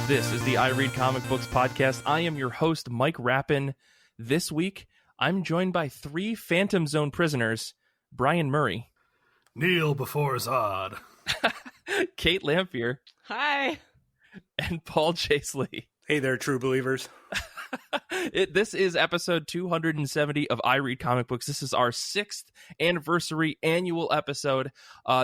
This is the I Read Comic Books podcast. I am your host, Mike Rappin. This week, I'm joined by three Phantom Zone prisoners, Brian Murray. Kneel before Zod. Kate Lamphere. Hi. And Paul Chaseley. Hey there, true believers. This is episode 270 of I Read Comic Books. This is our 6th anniversary annual episode.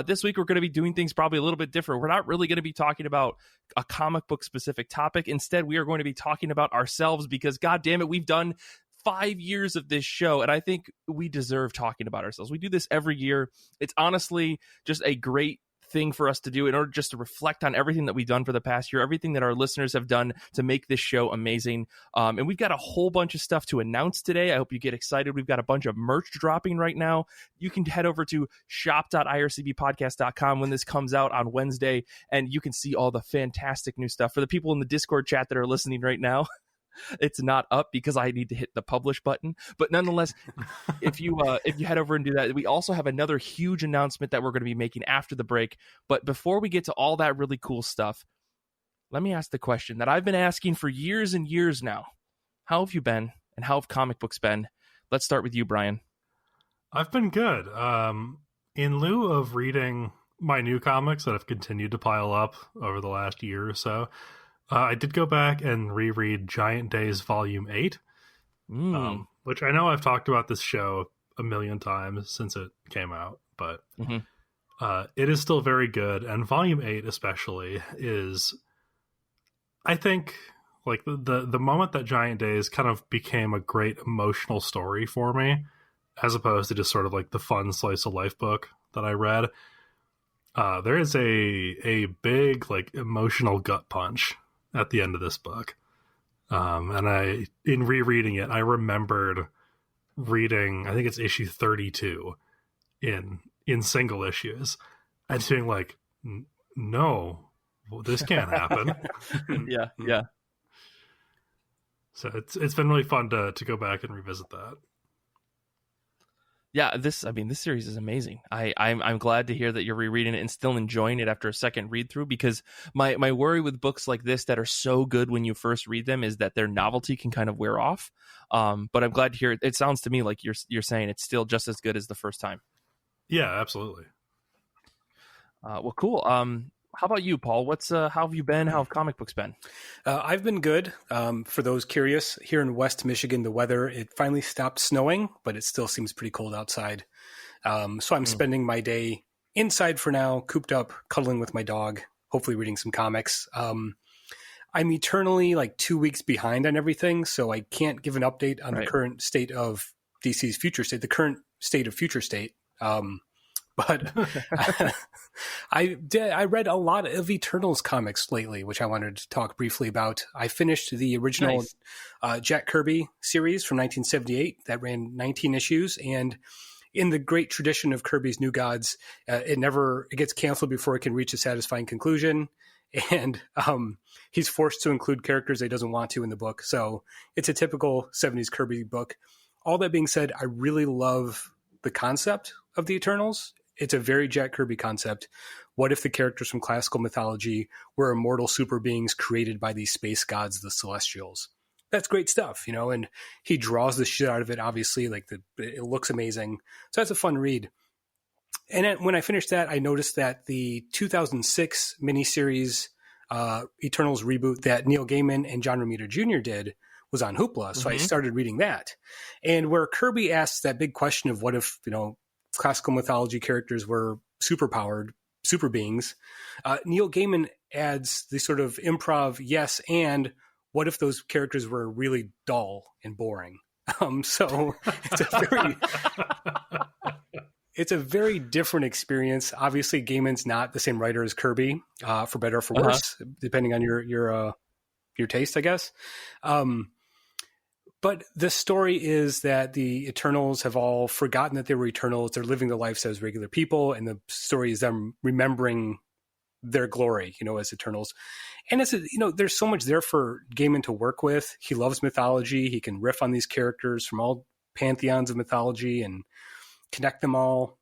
This week, we're going to be doing things probably a little bit different. We're not really going to be talking about a comic book specific topic. Instead, we are going to be talking about ourselves because, God damn it, we've done 5 years of this show, and I think we deserve talking about ourselves. We do this every year. It's honestly just a great thing for us to do in order just to reflect on everything that we've done for the past year, everything that our listeners have done to make this show amazing. And we've got a whole bunch of stuff to announce today. I hope you get excited. We've got a bunch of merch dropping right now. You can head over to shop.ircbpodcast.com when this comes out on Wednesday, and you can see all the fantastic new stuff. For the people in the Discord chat that are listening right now, it's not up because I need to hit the publish button. But nonetheless, if you head over and do that, we also have another huge announcement that we're going to be making after the break. But before we get to all that really cool stuff, let me ask the question that I've been asking for years and years now. How have you been, and how have comic books been? Let's start with you, Brian. I've been good. In lieu of reading my new comics that have continued to pile up over the last year or so, I did go back and reread Giant Days Volume 8, which I know I've talked about this show a million times since it came out, but it is still very good. And Volume 8 especially is, I think, like the moment that Giant Days kind of became a great emotional story for me, as opposed to just sort of like the fun slice of life book that I read. There is a big like emotional gut punch at the end of this book. And in rereading it, I remembered reading, I think it's issue 32 in single issues, and being like, no, this can't happen. Yeah. So it's been really fun to go back and revisit that. Yeah, this series is amazing. I'm glad to hear that you're rereading it and still enjoying it after a second read through, because my worry with books like this that are so good when you first read them is that their novelty can kind of wear off. But I'm glad to hear it. It sounds to me like you're saying it's still just as good as the first time. Yeah, absolutely. Well, cool. How about you, Paul? How have you been? How have comic books been? I've been good. For those curious, here in West Michigan, the weather, it finally stopped snowing, but it still seems pretty cold outside. So I'm spending my day inside for now, cooped up, cuddling with my dog, hopefully reading some comics. I'm eternally like 2 weeks behind on everything, so I can't give an update on the current state of DC's future state, the current state of future state. But I read a lot of Eternals comics lately, which I wanted to talk briefly about. I finished the original Jack Kirby series from 1978 that ran 19 issues. And in the great tradition of Kirby's New Gods, it gets canceled before it can reach a satisfying conclusion. And he's forced to include characters he doesn't want to in the book. So it's a typical 70s Kirby book. All that being said, I really love the concept of the Eternals. It's a very Jack Kirby concept. What if the characters from classical mythology were immortal super beings created by these space gods, the Celestials? That's great stuff, and he draws the shit out of it, obviously. It looks amazing. So that's a fun read. And then when I finished that, I noticed that the 2006 miniseries Eternals reboot that Neil Gaiman and John Romita Jr. did was on Hoopla. So I started reading that. And where Kirby asks that big question of what if, classical mythology characters were superpowered, super beings, Neil Gaiman adds the sort of improv, yes, and what if those characters were really dull and boring? So it's a very different experience. Obviously, Gaiman's not the same writer as Kirby, for better or for worse, depending on your taste, I guess. But the story is that the Eternals have all forgotten that they were Eternals. They're living their lives as regular people, and the story is them remembering their glory, as Eternals. And there's so much there for Gaiman to work with. He loves mythology. He can riff on these characters from all pantheons of mythology and connect them all.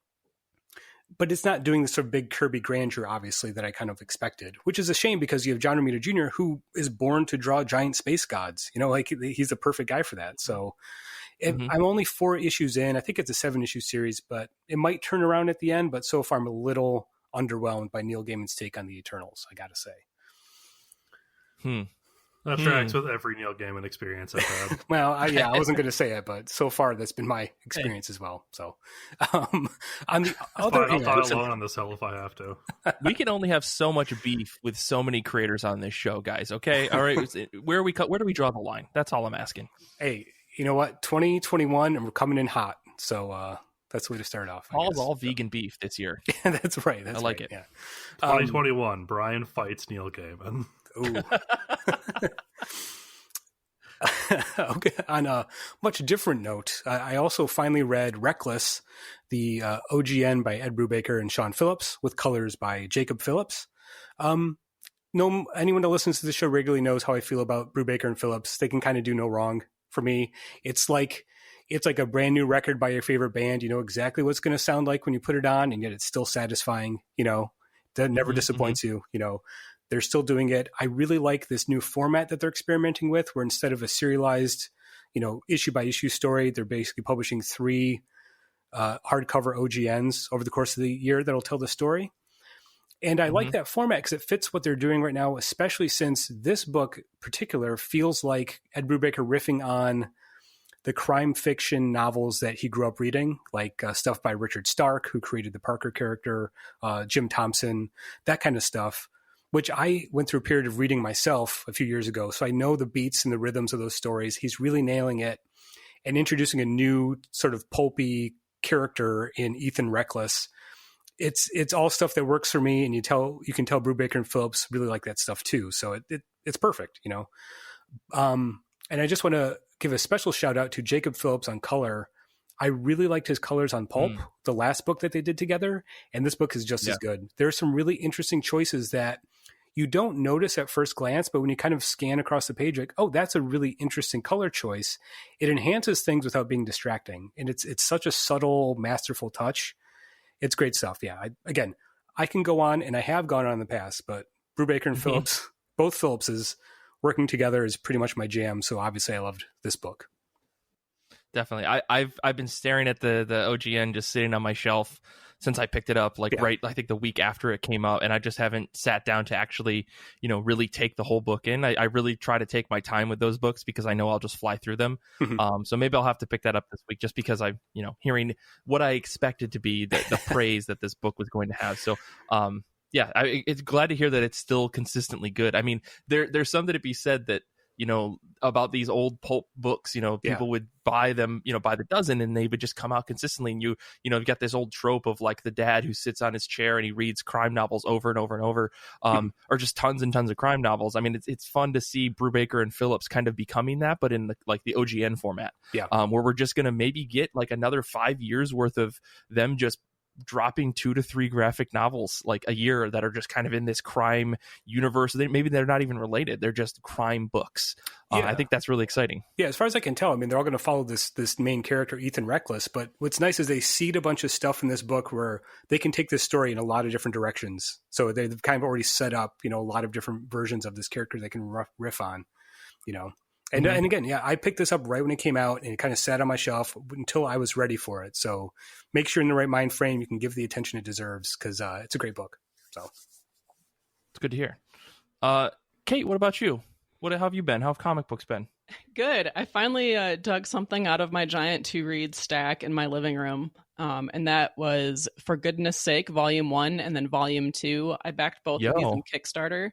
but it's not doing the sort of big Kirby grandeur, obviously, that I kind of expected, which is a shame because you have John Romita Jr., who is born to draw giant space gods. Like he's the perfect guy for that. So I'm only 4 issues in. I think it's a 7-issue series, but it might turn around at the end. But so far, I'm a little underwhelmed by Neil Gaiman's take on the Eternals, I got to say. That tracks with every Neil Gaiman experience I've had. Well, I wasn't going to say it, but so far that's been my experience as well. So, on the other hand, I'll die alone on this hell if I have to. We can only have so much beef with so many creators on this show, guys. Okay, all right. Where do we draw the line? That's all I'm asking. Hey, you know what? 2021, and we're coming in hot. So that's the way to start off. All vegan beef this year. That's right. I like it. Yeah. 2021, Brian fights Neil Gaiman. Ooh. Okay. On a much different note, I also finally read Reckless, the OGN by Ed Brubaker and Sean Phillips, with colors by Jacob Phillips. Anyone that listens to the show regularly knows how I feel about Brubaker and Phillips. They can kind of do no wrong for me. It's like a brand new record by your favorite band. You know exactly what it's going to sound like when you put it on, and yet it's still satisfying. That never disappoints you. They're still doing it. I really like this new format that they're experimenting with, where instead of a serialized, issue by issue story, they're basically publishing 3 hardcover OGNs over the course of the year that'll tell the story. And I like that format because it fits what they're doing right now, especially since this book in particular feels like Ed Brubaker riffing on the crime fiction novels that he grew up reading, like stuff by Richard Stark, who created the Parker character, Jim Thompson, that kind of stuff, which I went through a period of reading myself a few years ago. So I know the beats and the rhythms of those stories. He's really nailing it and introducing a new sort of pulpy character in Ethan Reckless. It's all stuff that works for me. And you can tell Brubaker and Phillips really like that stuff too. So it's perfect, and I just want to give a special shout out to Jacob Phillips on color. I really liked his colors on Pulp, the last book that they did together. And this book is just as good. There are some really interesting choices that you don't notice at first glance, but when you kind of scan across the page, like, oh, that's a really interesting color choice. It enhances things without being distracting. And it's such a subtle, masterful touch. It's great stuff. Yeah. I can go on, and I have gone on in the past, but Brubaker and Phillips, both Phillipses working together is pretty much my jam. So obviously I loved this book. Definitely. I've been staring at the OGN just sitting on my shelf since I picked it up, right, I think the week after it came out, and I just haven't sat down to actually, really take the whole book in. I really try to take my time with those books because I know I'll just fly through them. So maybe I'll have to pick that up this week just because I'm, hearing what I expected to be the praise that this book was going to have. So, it's glad to hear that it's still consistently good. I mean, there's something to be said that, about these old pulp books, people would buy them, by the dozen, and they would just come out consistently. And you've got this old trope of like the dad who sits on his chair and he reads crime novels over and over and over, or just tons and tons of crime novels. I mean, it's fun to see Brubaker and Phillips kind of becoming that, but in the OGN format, where we're just going to maybe get like another 5 years worth of them just dropping 2 to 3 graphic novels like a year that are just kind of in this crime universe. Maybe they're not even related. They're just crime books. I think that's really exciting. Yeah, as far as I can tell, I mean, they're all going to follow this main character, Ethan Reckless. But what's nice is they seed a bunch of stuff in this book where they can take this story in a lot of different directions. So they've kind of already set up, a lot of different versions of this character they can riff on, And again, I picked this up right when it came out, and it kind of sat on my shelf until I was ready for it. So make sure in the right mind frame you can give the attention it deserves, because it's a great book. So it's good to hear. Kate, what about you? How have you been? How have comic books been? Good. I finally dug something out of my giant to-read stack in my living room, and that was For Goodness Sake, Volume 1 and then Volume 2. I backed both of these on Kickstarter.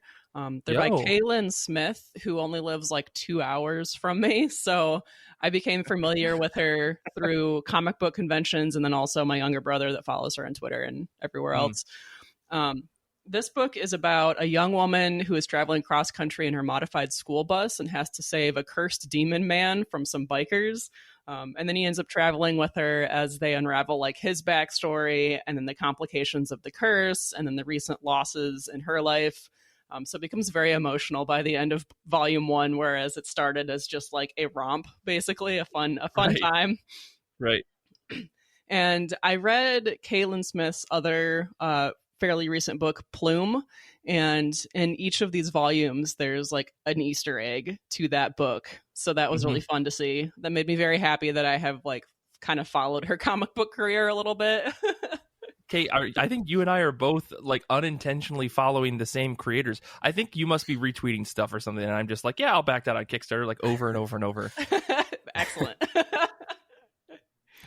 They're by Kaylin Smith, who only lives like 2 hours from me. So I became familiar with her through comic book conventions, and then also my younger brother that follows her on Twitter and everywhere else. This book is about a young woman who is traveling cross country in her modified school bus and has to save a cursed demon man from some bikers. And then he ends up traveling with her as they unravel like his backstory, and then the complications of the curse, and then the recent losses in her life. So it becomes very emotional by the end of Volume 1, whereas it started as just like a romp, basically a fun time. Right. And I read Caitlin Smith's other fairly recent book, Plume. And in each of these volumes, there's like an Easter egg to that book. So that was really fun to see. That made me very happy that I have like kind of followed her comic book career a little bit. Kate, I think you and I are both like unintentionally following the same creators. I think you must be retweeting stuff or something, and I'm just like, yeah, I'll back that on Kickstarter like over and over and over. Excellent.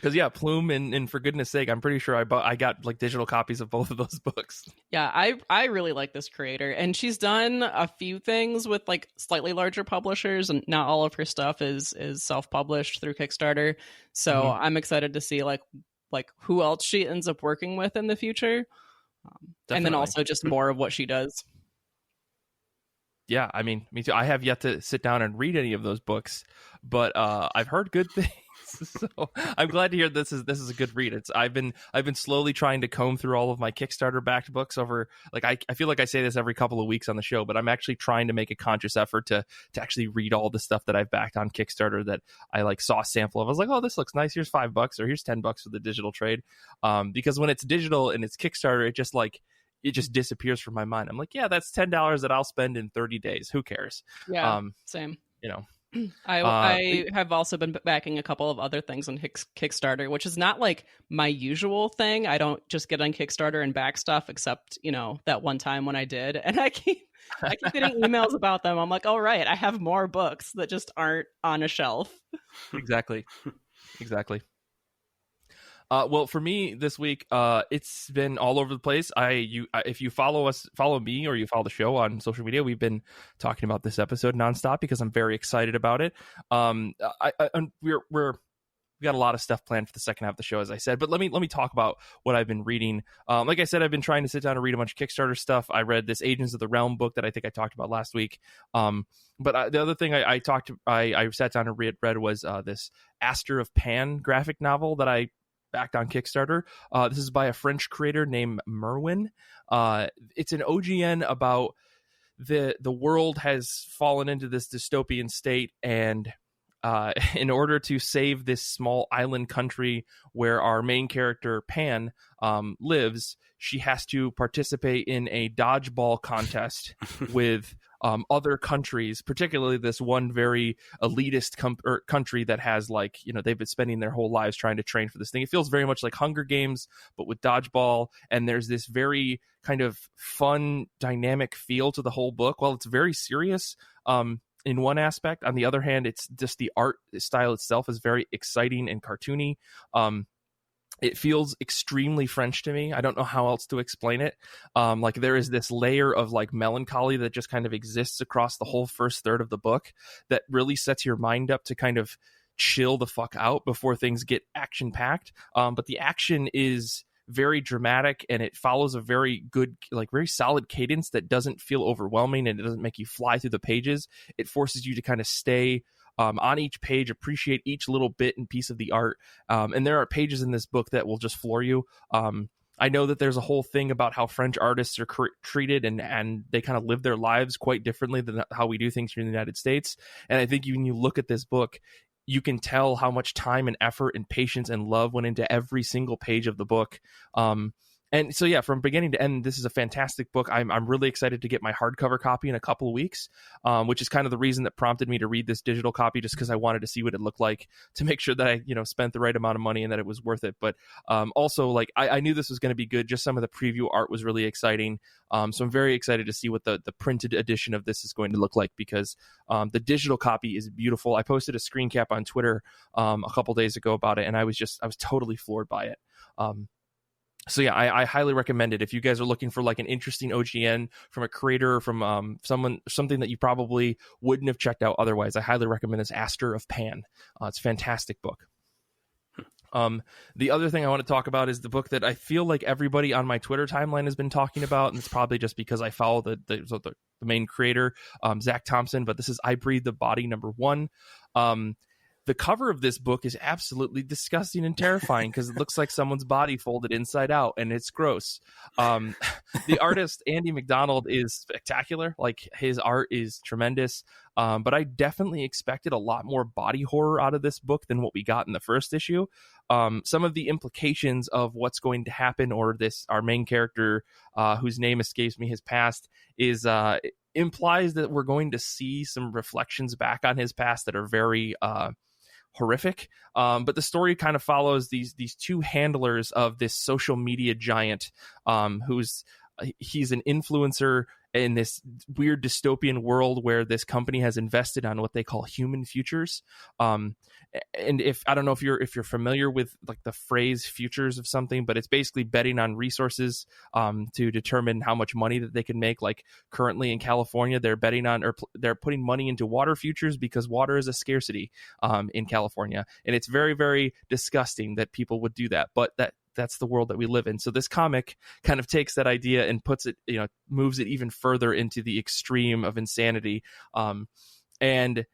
Because Plume and for goodness sake, I'm pretty sure I got like digital copies of both of those books. Yeah, I really like this creator, and she's done a few things with like slightly larger publishers, and not all of her stuff is self-published through Kickstarter. So I'm excited to see like who else she ends up working with in the future, and then also just more of what she does. Yeah, I mean, me too. I have yet to sit down and read any of those books, but I've heard good things. So I'm glad to hear this is a good read. I've been slowly trying to comb through all of my Kickstarter backed books over like I feel like I say this every couple of weeks on the show, but I'm actually trying to make a conscious effort to actually read all the stuff that I've backed on Kickstarter that I like saw a sample of. I was like, oh, this looks nice. Here's $5 or here's $10 for the digital trade. Because when it's digital and it's Kickstarter, it just disappears from my mind. I'm like, yeah, that's $10 that I'll spend in 30 days. Who cares? Yeah, same. You know. I have also been backing a couple of other things on Kickstarter, which is not like my usual thing. I don't just get on Kickstarter and back stuff, except, that one time when I did. And I keep getting emails about them. I'm like, all right, I have more books that just aren't on a shelf. Exactly. Well, for me this week, it's been all over the place. If you follow me, or you follow the show on social media, we've been talking about this episode nonstop because I'm very excited about it. We got a lot of stuff planned for the second half of the show, as I said. But let me talk about what I've been reading. Like I said, I've been trying to sit down and read a bunch of Kickstarter stuff. I read this Agents of the Realm book that I think I talked about last week. But the other thing I sat down and read was this Aster of Pan graphic novel that I backed on Kickstarter. This is by a French creator named Merwin. It's an OGN about the world has fallen into this dystopian state, and in order to save this small island country where our main character Pan lives, she has to participate in a dodgeball contest with other countries, particularly this one very elitist country that has they've been spending their whole lives trying to train for this thing. It feels very much like Hunger Games, but with dodgeball. And there's this very kind of fun, dynamic feel to the whole book. While it's very serious in one aspect, on the other hand, it's just the art style itself is very exciting and cartoony. It feels extremely French to me. I don't know how else to explain it. There is this layer of melancholy that just kind of exists across the whole first third of the book that really sets your mind up to kind of chill the fuck out before things get action packed. But the action is very dramatic, and it follows a very good, very solid cadence that doesn't feel overwhelming, and it doesn't make you fly through the pages. It forces you to kind of stay on each page, appreciate each little bit and piece of the art. And there are pages in this book that will just floor you. I know that there's a whole thing about how French artists are treated, and they kind of live their lives quite differently than how we do things here in the United States. And I think when you look at this book, you can tell how much time and effort and patience and love went into every single page of the book. And so, from beginning to end, this is a fantastic book. I'm really excited to get my hardcover copy in a couple of weeks, which is kind of the reason that prompted me to read this digital copy, just because I wanted to see what it looked like to make sure that I, spent the right amount of money and that it was worth it. But also, I knew this was going to be good. Just some of the preview art was really exciting. So I'm very excited to see what the printed edition of this is going to look like, because the digital copy is beautiful. I posted a screen cap on Twitter a couple days ago about it, and I was totally floored by it. So I highly recommend it if you guys are looking for an interesting OGN from a creator, from something that you probably wouldn't have checked out otherwise. I highly recommend this Aster of Pan. It's a fantastic book. The other thing I want to talk about is the book that I feel like everybody on my Twitter timeline has been talking about, and it's probably just because I follow the main creator, Zach Thompson. But this is I Breathe the Body #1. the cover of this book is absolutely disgusting and terrifying because it looks like someone's body folded inside out, and it's gross. The artist, Andy McDonald, is spectacular. Like, his art is tremendous. But I definitely expected a lot more body horror out of this book than what we got in the first issue. Some of the implications of what's going to happen, or our main character, whose name escapes me, his past, is implies that we're going to see some reflections back on his past that are very horrific. But the story kind of follows these two handlers of this social media giant, he's an influencer in this weird dystopian world where this company has invested on what they call human futures. And I don't know if you're familiar with like the phrase futures of something, but it's basically betting on resources to determine how much money that they can make. Like currently in California, they're betting on, or they're putting money into water futures because water is a scarcity in California. And it's very, very disgusting that people would do that. But that's the world that we live in. So this comic kind of takes that idea and puts it, moves it even further into the extreme of insanity. And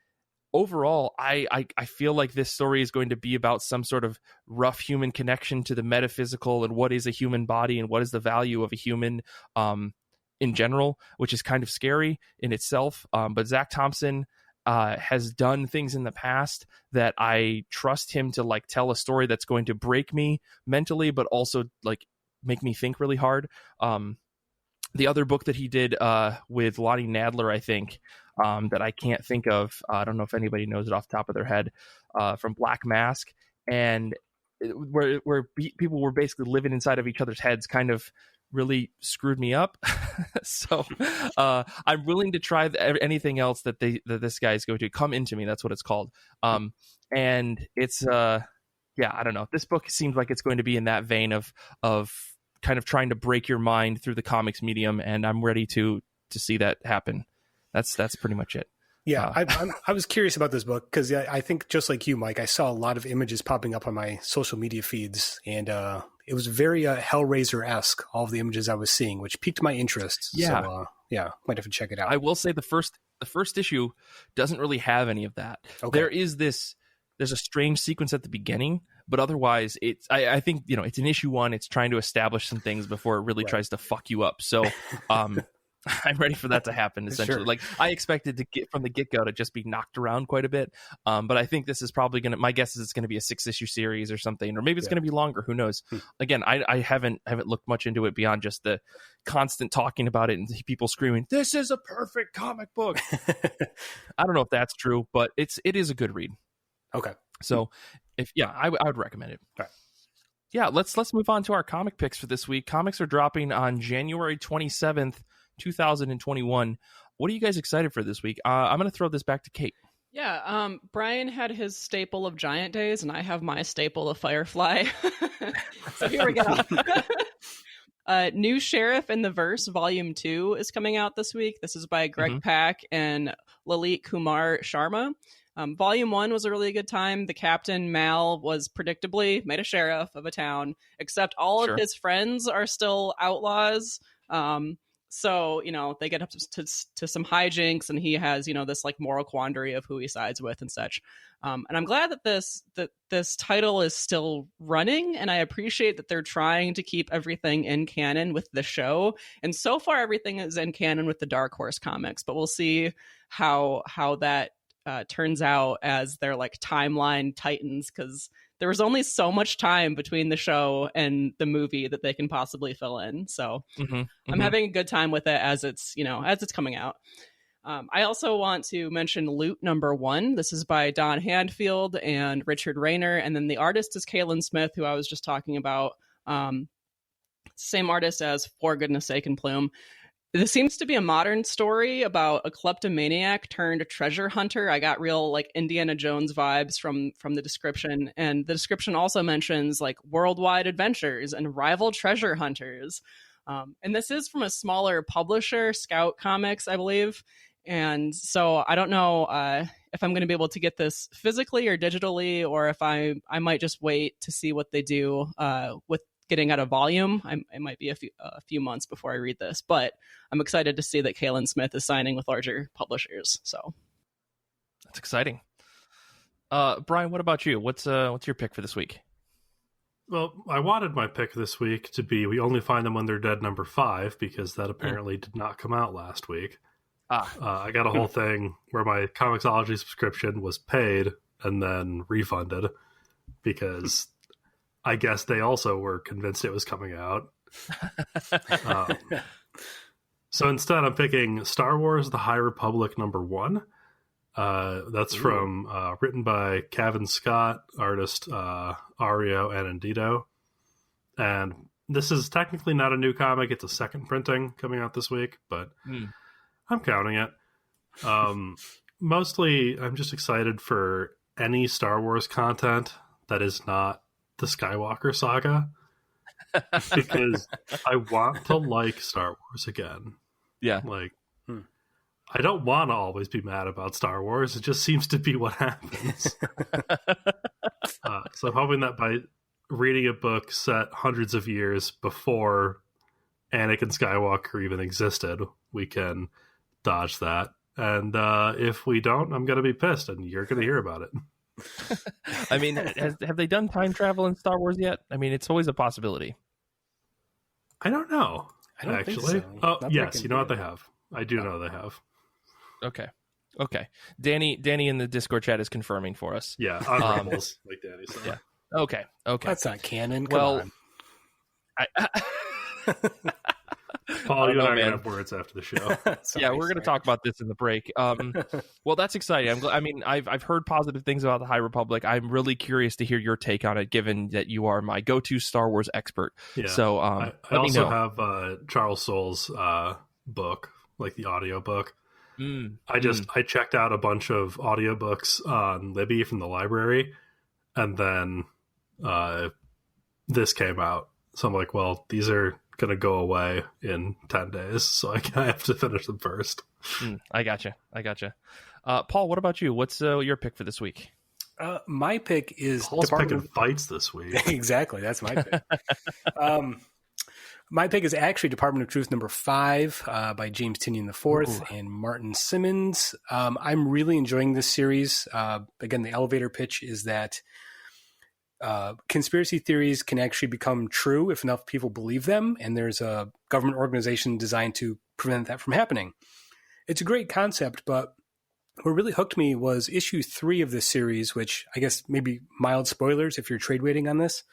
overall, I feel like this story is going to be about some sort of rough human connection to the metaphysical and what is a human body and what is the value of a human in general, which is kind of scary in itself. But Zach Thompson has done things in the past that I trust him to like tell a story that's going to break me mentally, but also like make me think really hard. The other book that he did with Lonnie Nadler, I think, that I can't think of, I don't know if anybody knows it off the top of their head, from Black Mask, and where people were basically living inside of each other's heads, kind of really screwed me up. So I'm willing to try anything else that this guy is going to. Come Into Me, that's what it's called. And it's I don't know, this book seems like it's going to be in that vein of kind of trying to break your mind through the comics medium, and I'm ready to see that happen. That's pretty much it. Yeah, I was curious about this book because I think just like you, Mike, I saw a lot of images popping up on my social media feeds, and it was very Hellraiser-esque, all of the images I was seeing, which piqued my interest. Yeah. So, might have to check it out. I will say the first issue doesn't really have any of that. Okay. There's a strange sequence at the beginning, but otherwise I think, it's an issue one. It's trying to establish some things before it really tries to fuck you up. So, I'm ready for that to happen, essentially. Sure. Like, I expected to get from the get-go to just be knocked around quite a bit. But I think this is probably my guess is it's going to be a 6-issue series or something, or maybe it's going to be longer. Who knows? Again, I haven't looked much into it beyond just the constant talking about it and people screaming, "This is a perfect comic book." I don't know if that's true, but it is a good read. Okay. So I would recommend it. All right. Yeah, let's move on to our comic picks for this week. Comics are dropping on January 27th, 2021. What are you guys excited for this week? I'm going to throw this back to Kate. Yeah, Brian had his staple of Giant Days, and I have my staple of Firefly. So here we go. New Sheriff in the Verse, Volume 2 is coming out this week. This is by Greg Pak and Lalit Kumar Sharma. Volume 1 was a really good time. The captain, Mal, was predictably made a sheriff of a town, except all of his friends are still outlaws. So, they get up to some hijinks, and he has, this like moral quandary of who he sides with and such. And I'm glad that this title is still running, and I appreciate that they're trying to keep everything in canon with the show. And so far, everything is in canon with the Dark Horse comics, but we'll see how that turns out as their like timeline tightens, because there was only so much time between the show and the movie that they can possibly fill in. So I'm having a good time with it as it's coming out. I also want to mention Loot number 1. This is by Don Handfield and Richard Rayner. And then the artist is Kaylin Smith, who I was just talking about. Same artist as For Goodness Sake and Plume. This seems to be a modern story about a kleptomaniac turned treasure hunter. I got real like Indiana Jones vibes from the description. And the description also mentions like worldwide adventures and rival treasure hunters. And this is from a smaller publisher, Scout Comics, I believe. And so I don't know if I'm going to be able to get this physically or digitally, or if I might just wait to see what they do with getting out a volume. It might be a few months before I read this, but I'm excited to see that Kaylin Smith is signing with larger publishers. So that's exciting. Brian, what about you? What's your pick for this week? Well, I wanted my pick this week to be We Only Find Them When They're Dead #5, because that apparently did not come out last week. I got a whole thing where my Comixology subscription was paid and then refunded because I guess they also were convinced it was coming out. So instead, I'm picking Star Wars The High Republic #1. That's from written by Cavan Scott, artist Ario Anandito. And this is technically not a new comic. It's a second printing coming out this week, but I'm counting it. Mostly, I'm just excited for any Star Wars content that is not the Skywalker saga, because I want to like Star Wars again. Yeah. Like, I don't want to always be mad about Star Wars. It just seems to be what happens. So I'm hoping that by reading a book set hundreds of years before Anakin Skywalker even existed, we can dodge that. And if we don't, I'm going to be pissed, and you're going to hear about it. I mean, have they done time travel in Star Wars yet? I mean, it's always a possibility. I don't know. I don't actually. think so. Oh, Not yes. You know what they have. I do know they have. Okay. Danny in the Discord chat is confirming for us. Yeah, on Rebels, like Danny said. Yeah. Okay. That's not canon. Come on. Paul, you and I are going to have words after the show. Yeah, we're going to talk about this in the break. Well, that's exciting. I've heard positive things about the High Republic. I'm really curious to hear your take on it, given that you are my go-to Star Wars expert. Yeah. So I also have Charles Soule's book, like the audio book. I checked out a bunch of audiobooks on Libby from the library, and then this came out. So I'm like, well, these are going to go away in 10 days, so I have to finish them first. I gotcha. Paul, what about you? What's your pick for this week? My pick is Paul's picking fights this week. Exactly, that's my pick. My pick is actually Department of Truth #5 by James Tynion IV and Martin Simmons. I'm really enjoying this series. Again, the elevator pitch is that conspiracy theories can actually become true if enough people believe them, and there's a government organization designed to prevent that from happening. It's a great concept, but what really hooked me was issue 3 of this series, which I guess maybe mild spoilers if you're trade waiting on this.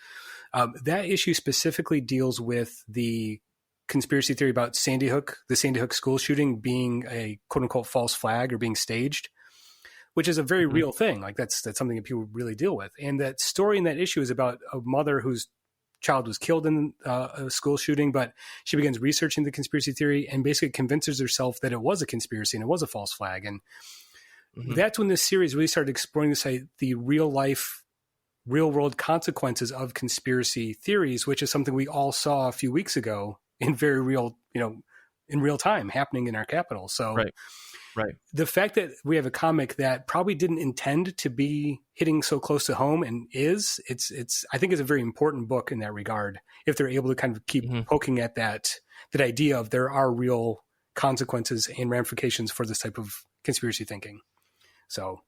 That issue specifically deals with the conspiracy theory about Sandy Hook, the Sandy Hook school shooting being a quote unquote false flag or being staged, which is a very real thing. Like that's something that people really deal with. And that story in that issue is about a mother whose child was killed in a school shooting, but she begins researching the conspiracy theory and basically convinces herself that it was a conspiracy and it was a false flag. And that's when this series really started exploring the real world consequences of conspiracy theories, which is something we all saw a few weeks ago in very real, in real time happening in our capital. So right. The fact that we have a comic that probably didn't intend to be hitting so close to home and I think it's a very important book in that regard. If they're able to kind of keep poking at that idea of there are real consequences and ramifications for this type of conspiracy thinking. So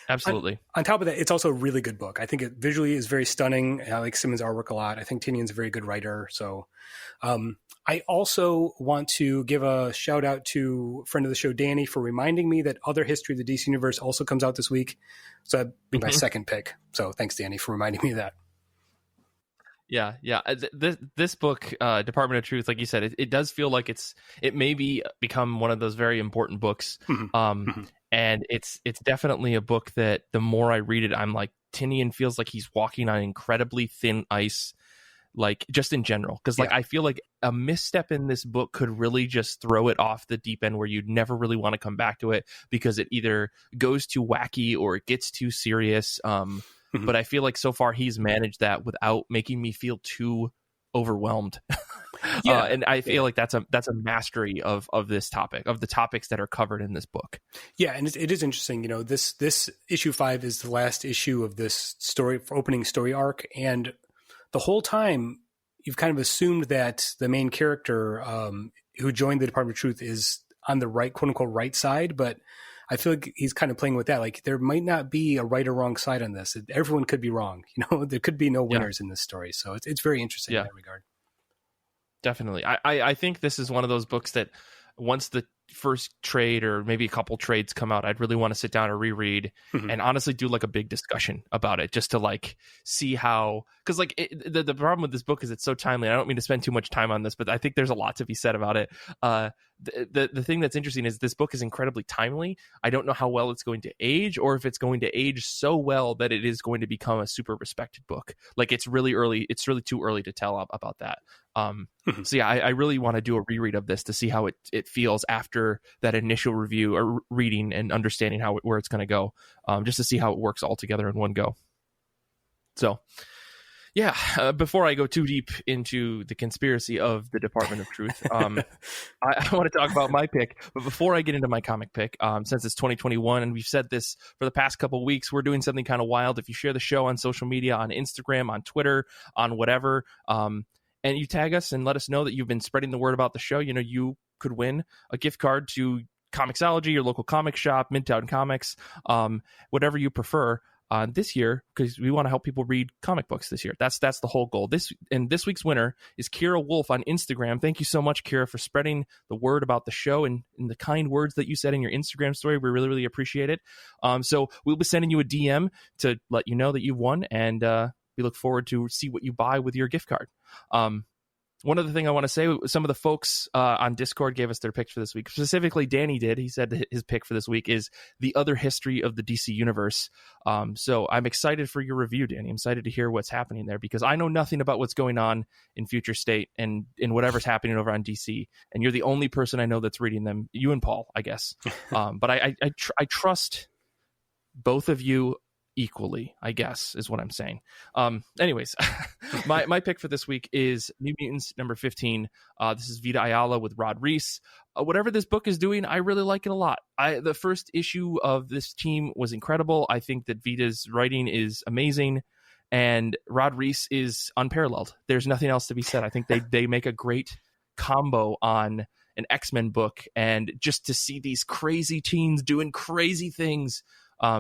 absolutely. On top of that, it's also a really good book. I think it visually is very stunning. I like Simmons' artwork a lot. I think Tynion's a very good writer. So I also want to give a shout out to a friend of the show, Danny, for reminding me that Other History of the DC Universe also comes out this week. So that'd be my second pick. So thanks, Danny, for reminding me of that. Yeah. This book, Department of Truth, like you said, it does feel like it may become one of those very important books. And it's definitely a book that the more I read it, I'm like, Tynion feels like he's walking on incredibly thin ice, like just in general. Because I feel like a misstep in this book could really just throw it off the deep end where you'd never really want to come back to it because it either goes too wacky or it gets too serious. But I feel like so far he's managed that without making me feel too overwhelmed. And I feel like that's a mastery of this topic, of the topics that are covered in this book. Yeah, and it is interesting. This issue 5 is the last issue of this opening story arc, and the whole time you've kind of assumed that the main character who joined the Department of Truth is on the right, quote unquote, right side, but I feel like he's kind of playing with that. Like there might not be a right or wrong side on this. Everyone could be wrong. There could be no winners in this story. So it's very interesting in that regard. Definitely. I think this is one of those books that once the first trade or maybe a couple trades come out, I'd really want to sit down and reread and honestly do like a big discussion about it, just to like see how, because like the problem with this book is it's so timely. I don't mean to spend too much time on this, but I think there's a lot to be said about it. The thing that's interesting is this book is incredibly timely. I don't know how well it's going to age, or if it's going to age so well that it is going to become a super respected book. Like it's really early. It's really too early to tell about that. So yeah, I really want to do a reread of this to see how it feels after that initial review or reading and understanding where it's going to go, just to see how it works all together in one go. So yeah, before I go too deep into the conspiracy of the Department of Truth, I want to talk about my pick. But before I get into my comic pick, since it's 2021 and we've said this for the past couple of weeks, we're doing something kind of wild. If you share the show on social media, on Instagram, on Twitter, on whatever, and you tag us and let us know that you've been spreading the word about the show, you could win a gift card to Comixology, your local comic shop, Midtown Comics, whatever you prefer this year, because we want to help people read comic books this year. That's the whole goal. This week's winner is Kira Wolf on Instagram. Thank you so much, Kira, for spreading the word about the show and the kind words that you said in your Instagram story. We really, really appreciate it. So we'll be sending you a DM to let you know that you've won, and we look forward to see what you buy with your gift card. One other thing I want to say, some of the folks on Discord gave us their picks for this week. Specifically, Danny did. He said his pick for this week is The Other History of the DC Universe. So I'm excited for your review, Danny. I'm excited to hear what's happening there, because I know nothing about what's going on in Future State and in whatever's happening over on DC. And you're the only person I know that's reading them. You and Paul, I guess. But I trust both of you equally, I guess, is what I'm saying. Anyways, my pick for this week is New Mutants number 15. This is Vita Ayala with Rod Reese. Whatever this book is doing, I really like it a lot. The first issue of this team was incredible. I think that Vita's writing is amazing, and Rod Reese is unparalleled. There's nothing else to be said. I think they make a great combo on an X-Men book, and just to see these crazy teens doing crazy things,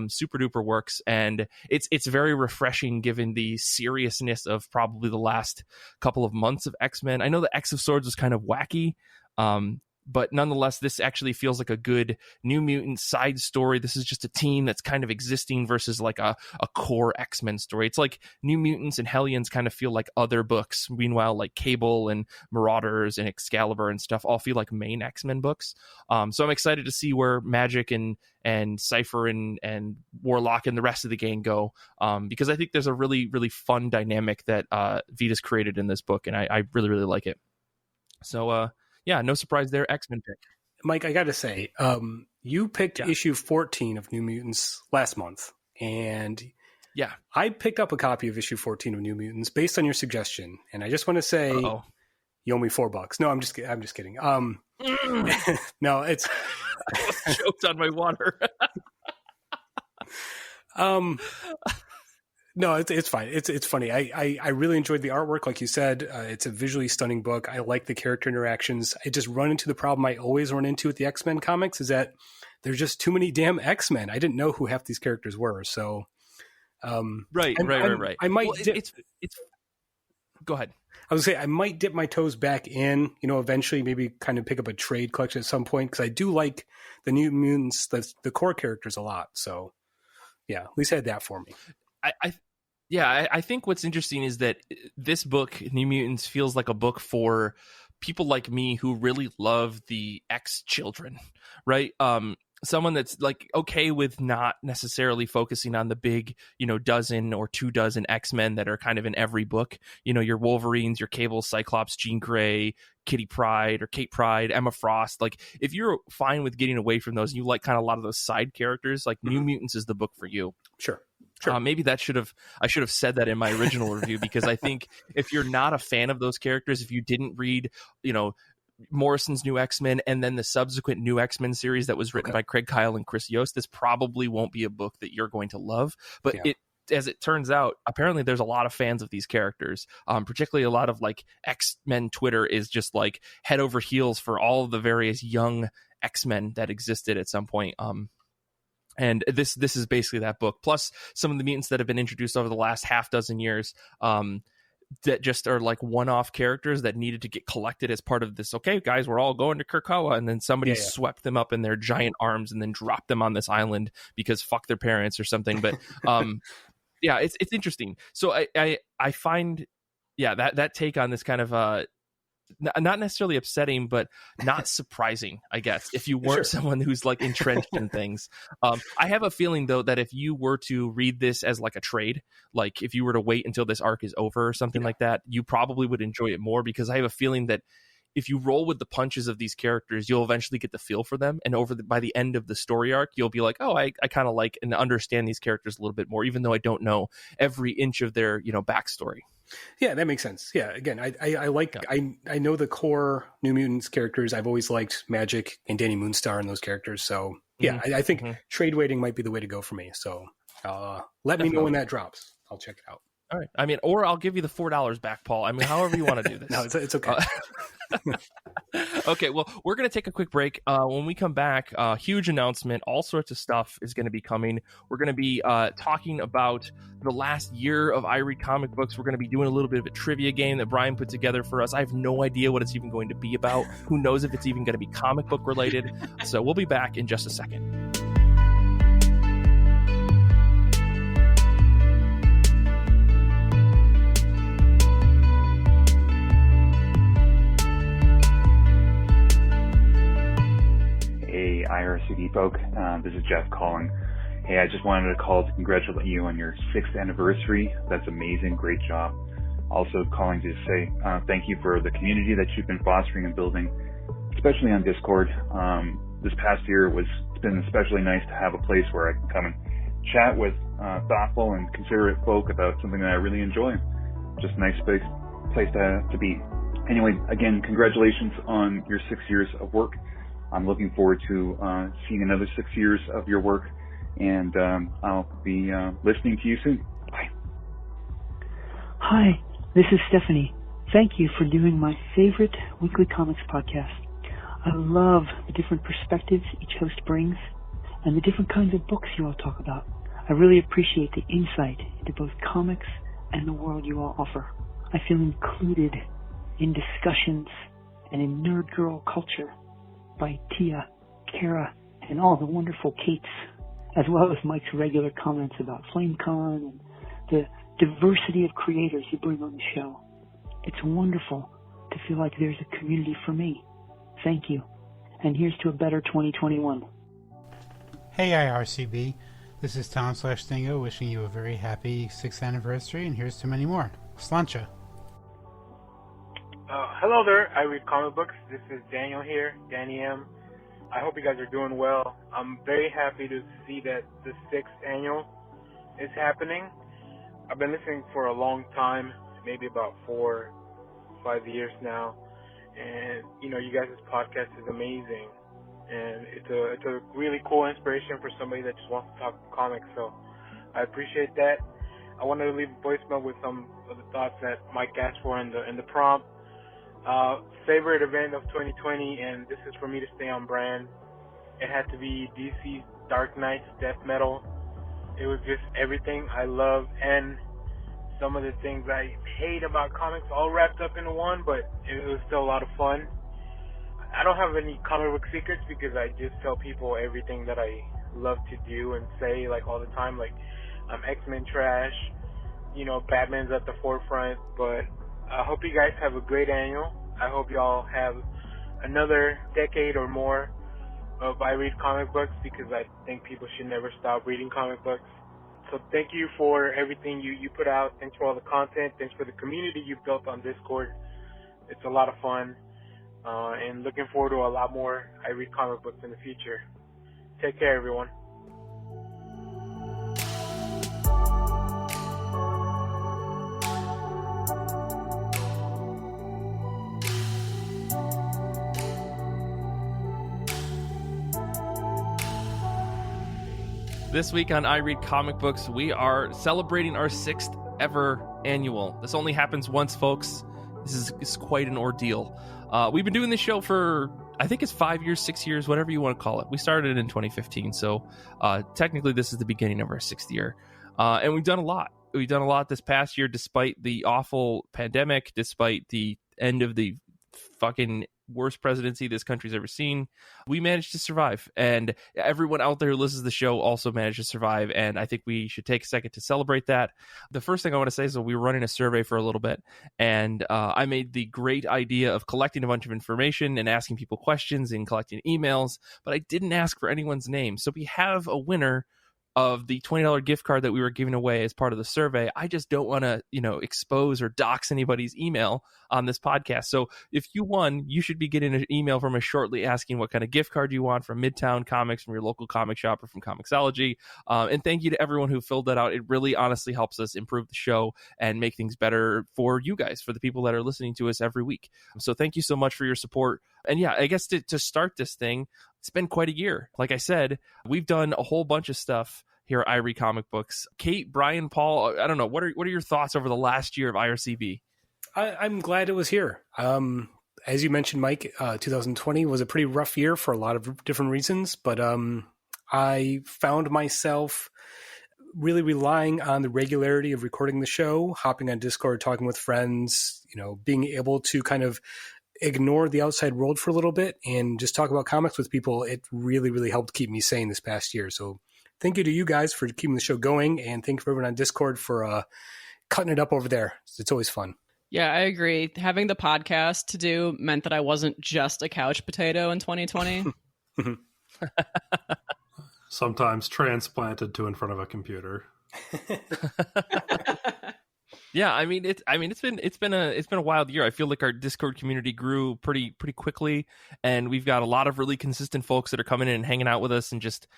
super duper works. And it's very refreshing given the seriousness of probably the last couple of months of X-Men. I know the X of Swords was kind of wacky, but nonetheless, this actually feels like a good New Mutant side story. This is just a team that's kind of existing versus like a core X-Men story. It's like New Mutants and Hellions kind of feel like other books. Meanwhile, like Cable and Marauders and Excalibur and stuff all feel like main X-Men books. So I'm excited to see where Magic and Cypher and Warlock and the rest of the gang go, because I think there's a really, really fun dynamic that Vita's created in this book, and I really, really like it. So, yeah, no surprise there. X-Men pick. Mike, I got to say, you picked issue 14 of New Mutants last month, and yeah, I picked up a copy of issue 14 of New Mutants based on your suggestion, and I just want to say, you owe me $4. No, I'm just kidding. No, it's I choked on my water. No, it's fine. It's funny. I really enjoyed the artwork. Like you said, it's a visually stunning book. I like the character interactions. I just run into the problem I always run into with the X-Men comics, is that there's just too many damn X-Men. I didn't know who half these characters were. So, right. I might. It's. Go ahead. I was gonna say I might dip my toes back in. Eventually, maybe kind of pick up a trade collection at some point, because I do like the New Mutants, the core characters, a lot. So, yeah, at least I had that for me. I think what's interesting is that this book, New Mutants, feels like a book for people like me who really love the X children, right? Someone that's like okay with not necessarily focusing on the big, dozen or 24 X-Men that are kind of in every book. Your Wolverines, your Cable, Cyclops, Jean Grey, Kitty Pryde or Kate Pryde, Emma Frost. Like, if you're fine with getting away from those and you like kind of a lot of those side characters, like New Mutants is the book for you. Sure. Maybe I should have said that in my original review, because I think if you're not a fan of those characters, if you didn't read, Morrison's New X-Men and then the subsequent New X-Men series that was written by Craig Kyle and Chris Yost, this probably won't be a book that you're going to love. But as it turns out, apparently there's a lot of fans of these characters, particularly a lot of like X-Men Twitter is just like head over heels for all of the various young X-Men that existed at some point. And this is basically that book, plus some of the mutants that have been introduced over the last half dozen years, that just are like one-off characters that needed to get collected as part of this. Okay, guys, we're all going to Krakoa, and then somebody swept them up in their giant arms and then dropped them on this island because fuck their parents or something. But yeah, it's interesting. So I find that take on this kind of not necessarily upsetting, but not surprising, I guess, if you weren't someone who's like entrenched in things. I have a feeling, though, that if you were to read this as like a trade, like if you were to wait until this arc is over or something like that, you probably would enjoy it more, because I have a feeling that if you roll with the punches of these characters, you'll eventually get the feel for them. And by the end of the story arc, you'll be like, oh, I kind of like and understand these characters a little bit more, even though I don't know every inch of their, backstory. Yeah, that makes sense. Yeah, again, I know the core New Mutants characters. I've always liked Magic and Danny Moonstar and those characters. So yeah, I think trade waiting might be the way to go for me. So let me know when that drops. I'll check it out. All right. I mean, or I'll give you the $4 back, Paul. I mean, however you want to do this. No, it's okay. Okay, well, we're going to take a quick break. When we come back, huge announcement, all sorts of stuff is going to be coming. We're going to be talking about the last year of I Read Comic Books. We're going to be doing a little bit of a trivia game that Brian put together for us. I have no idea what it's even going to be about. Who knows if it's even going to be comic book related. So we'll be back in just a second. IRCB folk. This is Jeff calling. Hey, I just wanted to call to congratulate you on your 6th anniversary. That's amazing. Great job. Also calling to say thank you for the community that you've been fostering and building, especially on Discord. This past year it's been especially nice to have a place where I can come and chat with thoughtful and considerate folk about something that I really enjoy. Just a nice big place to be. Anyway, again, congratulations on your 6 years of work. I'm looking forward to seeing another 6 years of your work, and I'll be listening to you soon. Bye. Hi, this is Stephanie. Thank you for doing my favorite weekly comics podcast. I love the different perspectives each host brings and the different kinds of books you all talk about. I really appreciate the insight into both comics and the world you all offer. I feel included in discussions and in nerd girl culture by Tia, Kara, and all the wonderful Kates, as well as Mike's regular comments about FlameCon and the diversity of creators you bring on the show. It's wonderful to feel like there's a community for me. Thank you. And here's to a better 2021. Hey IRCB, this is Tom/Dingo wishing you a very happy 6th anniversary, and here's to many more. Slancha. Hello there, I read comic books. This is Daniel here, Danny M. I hope you guys are doing well. I'm very happy to see that the 6th annual is happening. I've been listening for a long time, maybe about 4 or 5 years now. And, you guys' podcast is amazing. And it's a really cool inspiration for somebody that just wants to talk comics. So I appreciate that. I wanted to leave a voicemail with some of the thoughts that Mike asked for in the prompt. Favorite event of 2020, and this is for me to stay on brand. It had to be DC's Dark Knight's death metal. It was just everything I love, and some of the things I hate about comics all wrapped up into one, but it was still a lot of fun. I don't have any comic book secrets because I just tell people everything that I love to do and say, like, all the time. Like, I'm X-Men trash, Batman's at the forefront, but I hope you guys have a great annual. I hope y'all have another decade or more of I Read Comic Books, because I think people should never stop reading comic books. So thank you for everything you put out. Thanks for all the content. Thanks for the community you've built on Discord. It's a lot of fun. And looking forward to a lot more I Read Comic Books in the future. Take care, everyone. This week on I Read Comic Books, we are celebrating our 6th ever annual. This only happens once, folks. This is quite an ordeal. We've been doing this show for I think it's 5 years, 6 years, whatever you want to call it. We started in 2015, so technically this is the beginning of our 6th year. And we've done a lot. We've done a lot this past year, despite the awful pandemic, despite the end of the fucking worst presidency this country's ever seen. We managed to survive, and everyone out there who listens to the show also managed to survive, and I think we should take a second to celebrate that. The first thing I want to say is that we were running a survey for a little bit, and I made the great idea of collecting a bunch of information and asking people questions and collecting emails, but I didn't ask for anyone's name. So we have a winner of the $20 gift card that we were giving away as part of the survey. I just don't want to, expose or dox anybody's email on this podcast. So if you won, you should be getting an email from us shortly asking what kind of gift card you want from Midtown Comics, from your local comic shop, or from Comixology. And thank you to everyone who filled that out. It really honestly helps us improve the show and make things better for you guys, for the people that are listening to us every week. So thank you so much for your support. And yeah, I guess to start this thing, it's been quite a year. Like I said, we've done a whole bunch of stuff here at I Read Comic Books. Kate, Brian, Paul, I don't know. What are your thoughts over the last year of IRCB? I'm glad it was here. As you mentioned, Mike, 2020 was a pretty rough year for a lot of different reasons, but I found myself really relying on the regularity of recording the show, hopping on Discord, talking with friends, being able to kind of ignore the outside world for a little bit and just talk about comics with people. It really, really helped keep me sane this past year. So thank you to you guys for keeping the show going, and thank you for everyone on Discord for cutting it up over there. It's always fun. Yeah, I agree. Having the podcast to do meant that I wasn't just a couch potato in 2020. Sometimes transplanted to in front of a computer. Yeah, it's been a wild year. I feel like our Discord community grew pretty quickly, and we've got a lot of really consistent folks that are coming in and hanging out with us and just,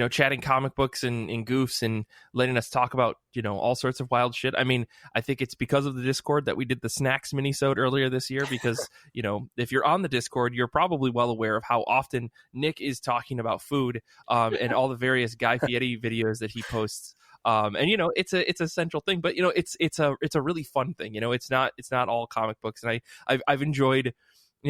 chatting comic books and goofs and letting us talk about, all sorts of wild shit. I think it's because of the Discord that we did the snacks minisode earlier this year, because, if you're on the Discord, you're probably well aware of how often Nick is talking about food and all the various Guy Fieri videos that he posts. And it's a central thing, but it's a really fun thing. It's not all comic books, and I've enjoyed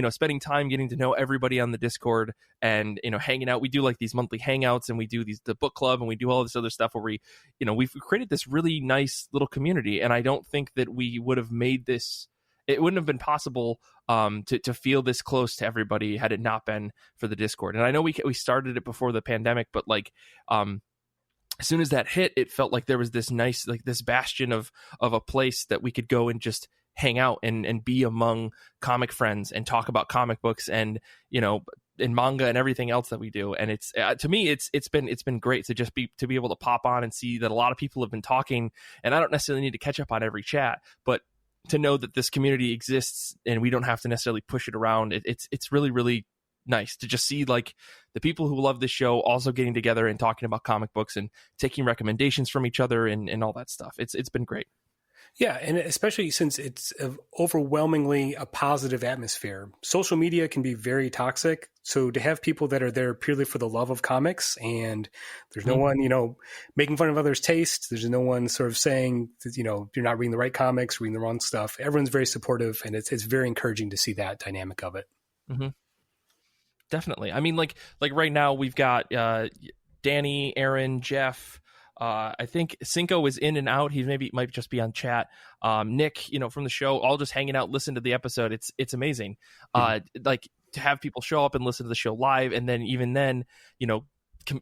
spending time getting to know everybody on the Discord and hanging out. We do like these monthly hangouts, and we do the book club, and we do all this other stuff where we've created this really nice little community. And I don't think that we would have made this. It wouldn't have been possible to feel this close to everybody had it not been for the Discord. And I know we started it before the pandemic, but as soon as that hit, it felt like there was this nice, this bastion of a place that we could go and just hang out and be among comic friends and talk about comic books and, and manga and everything else that we do. And it's, to me, it's been great to just be able to pop on and see that a lot of people have been talking, and I don't necessarily need to catch up on every chat, but to know that this community exists and we don't have to necessarily push it around. It's really, really nice to just see the people who love this show also getting together and talking about comic books and taking recommendations from each other and all that stuff. It's been great. Yeah, and especially since it's overwhelmingly a positive atmosphere. Social media can be very toxic, so to have people that are there purely for the love of comics, and there's no one, making fun of others' taste. There's no one sort of saying that, you're not reading the right comics, reading the wrong stuff. Everyone's very supportive, and it's very encouraging to see that dynamic of it. Mm-hmm. Definitely. like right now we've got Danny, Aaron, Jeff. I think Cinco is in and out. He might just be on chat. Nick, from the show, all just hanging out, listen to the episode. It's amazing. To have people show up and listen to the show live, and then even then,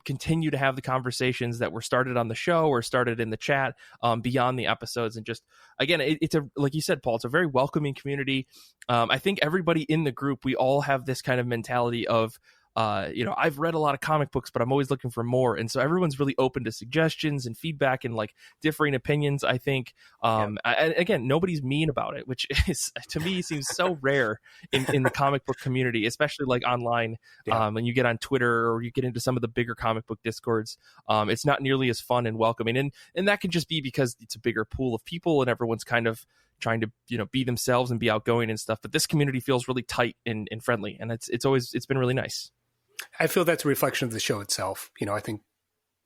continue to have the conversations that were started on the show or started in the chat beyond the episodes. And just, again, it's like you said, Paul, it's a very welcoming community. I think everybody in the group, we all have this kind of mentality of, I've read a lot of comic books, but I'm always looking for more. And so everyone's really open to suggestions and feedback and differing opinions, I think. And again, nobody's mean about it, which is, to me, seems so rare in the comic book community, especially online. When you get on Twitter or you get into some of the bigger comic book Discords, it's not nearly as fun and welcoming. And that can just be because it's a bigger pool of people and everyone's kind of trying to be themselves and be outgoing and stuff. But this community feels really tight and friendly, and it's been really nice. I feel that's a reflection of the show itself. I think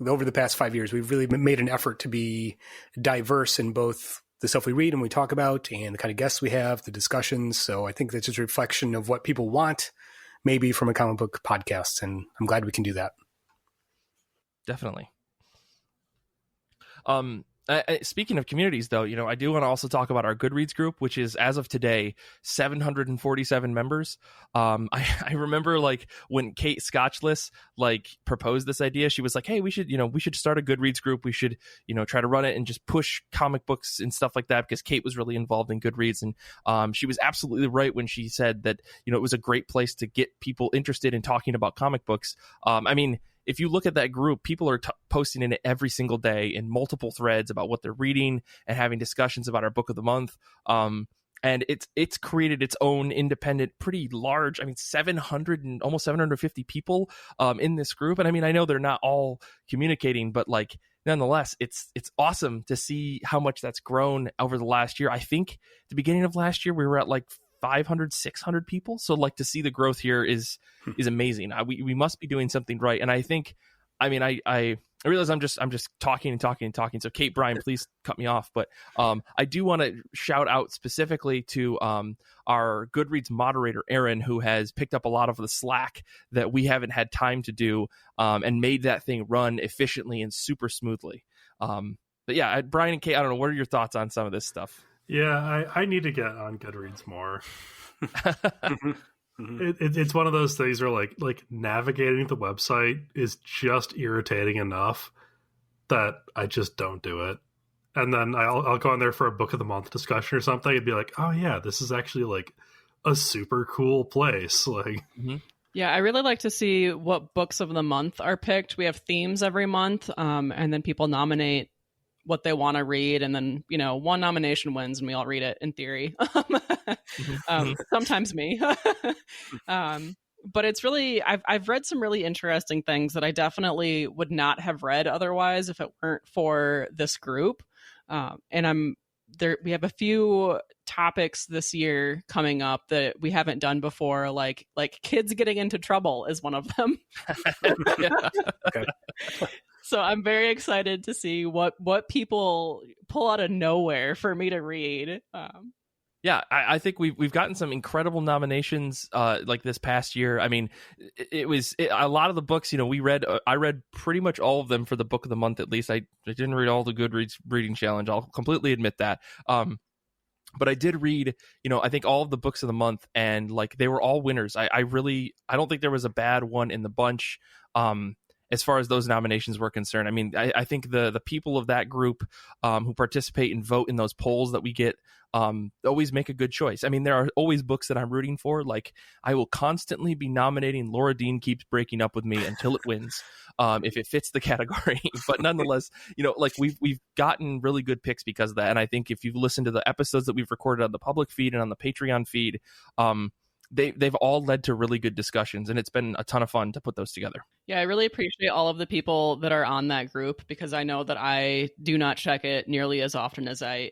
over the past 5 years, we've really made an effort to be diverse in both the stuff we read and we talk about and the kind of guests we have, the discussions. So I think that's just a reflection of what people want maybe from a comic book podcast. And I'm glad we can do that. Definitely. Speaking of communities, though, I do want to also talk about our Goodreads group, which is, as of today, 747 members. I remember when Kate Scotchless proposed this idea, she was like, "Hey, we should start a Goodreads group. We should try to run it and just push comic books and stuff like that," because Kate was really involved in Goodreads, and she was absolutely right when she said that it was a great place to get people interested in talking about comic books. If you look at that group, people are posting in it every single day in multiple threads about what they're reading and having discussions about our book of the month. And it's created its own independent, pretty large, 700 and almost 750 people in this group. And I know they're not all communicating, but nonetheless, it's awesome to see how much that's grown over the last year. I think at the beginning of last year, we were at 500, 600 people. So to see the growth here is amazing. We must be doing something right. And I think, I realize I'm just talking and talking and talking. So Kate, Brian, please cut me off. But I do want to shout out specifically to our Goodreads moderator, Aaron, who has picked up a lot of the slack that we haven't had time to do and made that thing run efficiently and super smoothly. But yeah, Brian and Kate, I don't know, what are your thoughts on some of this stuff? Yeah, I need to get on Goodreads more. It's one of those things where like navigating the website is just irritating enough that I just don't do it. And then I'll go on there for a book of the month discussion or something and be like, oh yeah, this is actually a super cool place. Yeah, I really like to see what books of the month are picked. We have themes every month, and then people nominate what they want to read, and then one nomination wins and we all read it in theory. Sometimes me. But it's really, I've read some really interesting things that I definitely would not have read otherwise if it weren't for this group. And we have a few topics this year coming up that we haven't done before, like kids getting into trouble is one of them. Okay. So I'm very excited to see what people pull out of nowhere for me to read. Yeah, I think we've gotten some incredible nominations this past year. It was a lot of the books, we read. I read pretty much all of them for the book of the month, at least. I didn't read all the Goodreads reading challenge. I'll completely admit that. But I did read, I think all of the books of the month, and they were all winners. I don't think there was a bad one in the bunch. As far as those nominations were concerned, I think the people of that group who participate and vote in those polls that we get always make a good choice. There are always books that I'm rooting for. I will constantly be nominating Laura Dean Keeps Breaking Up With Me until it wins, if it fits the category. But nonetheless, we've gotten really good picks because of that. And I think if you've listened to the episodes that we've recorded on the public feed and on the Patreon feed, they've all led to really good discussions, and it's been a ton of fun to put those together. Yeah, I really appreciate all of the people that are on that group, because I know that I do not check it nearly as often as I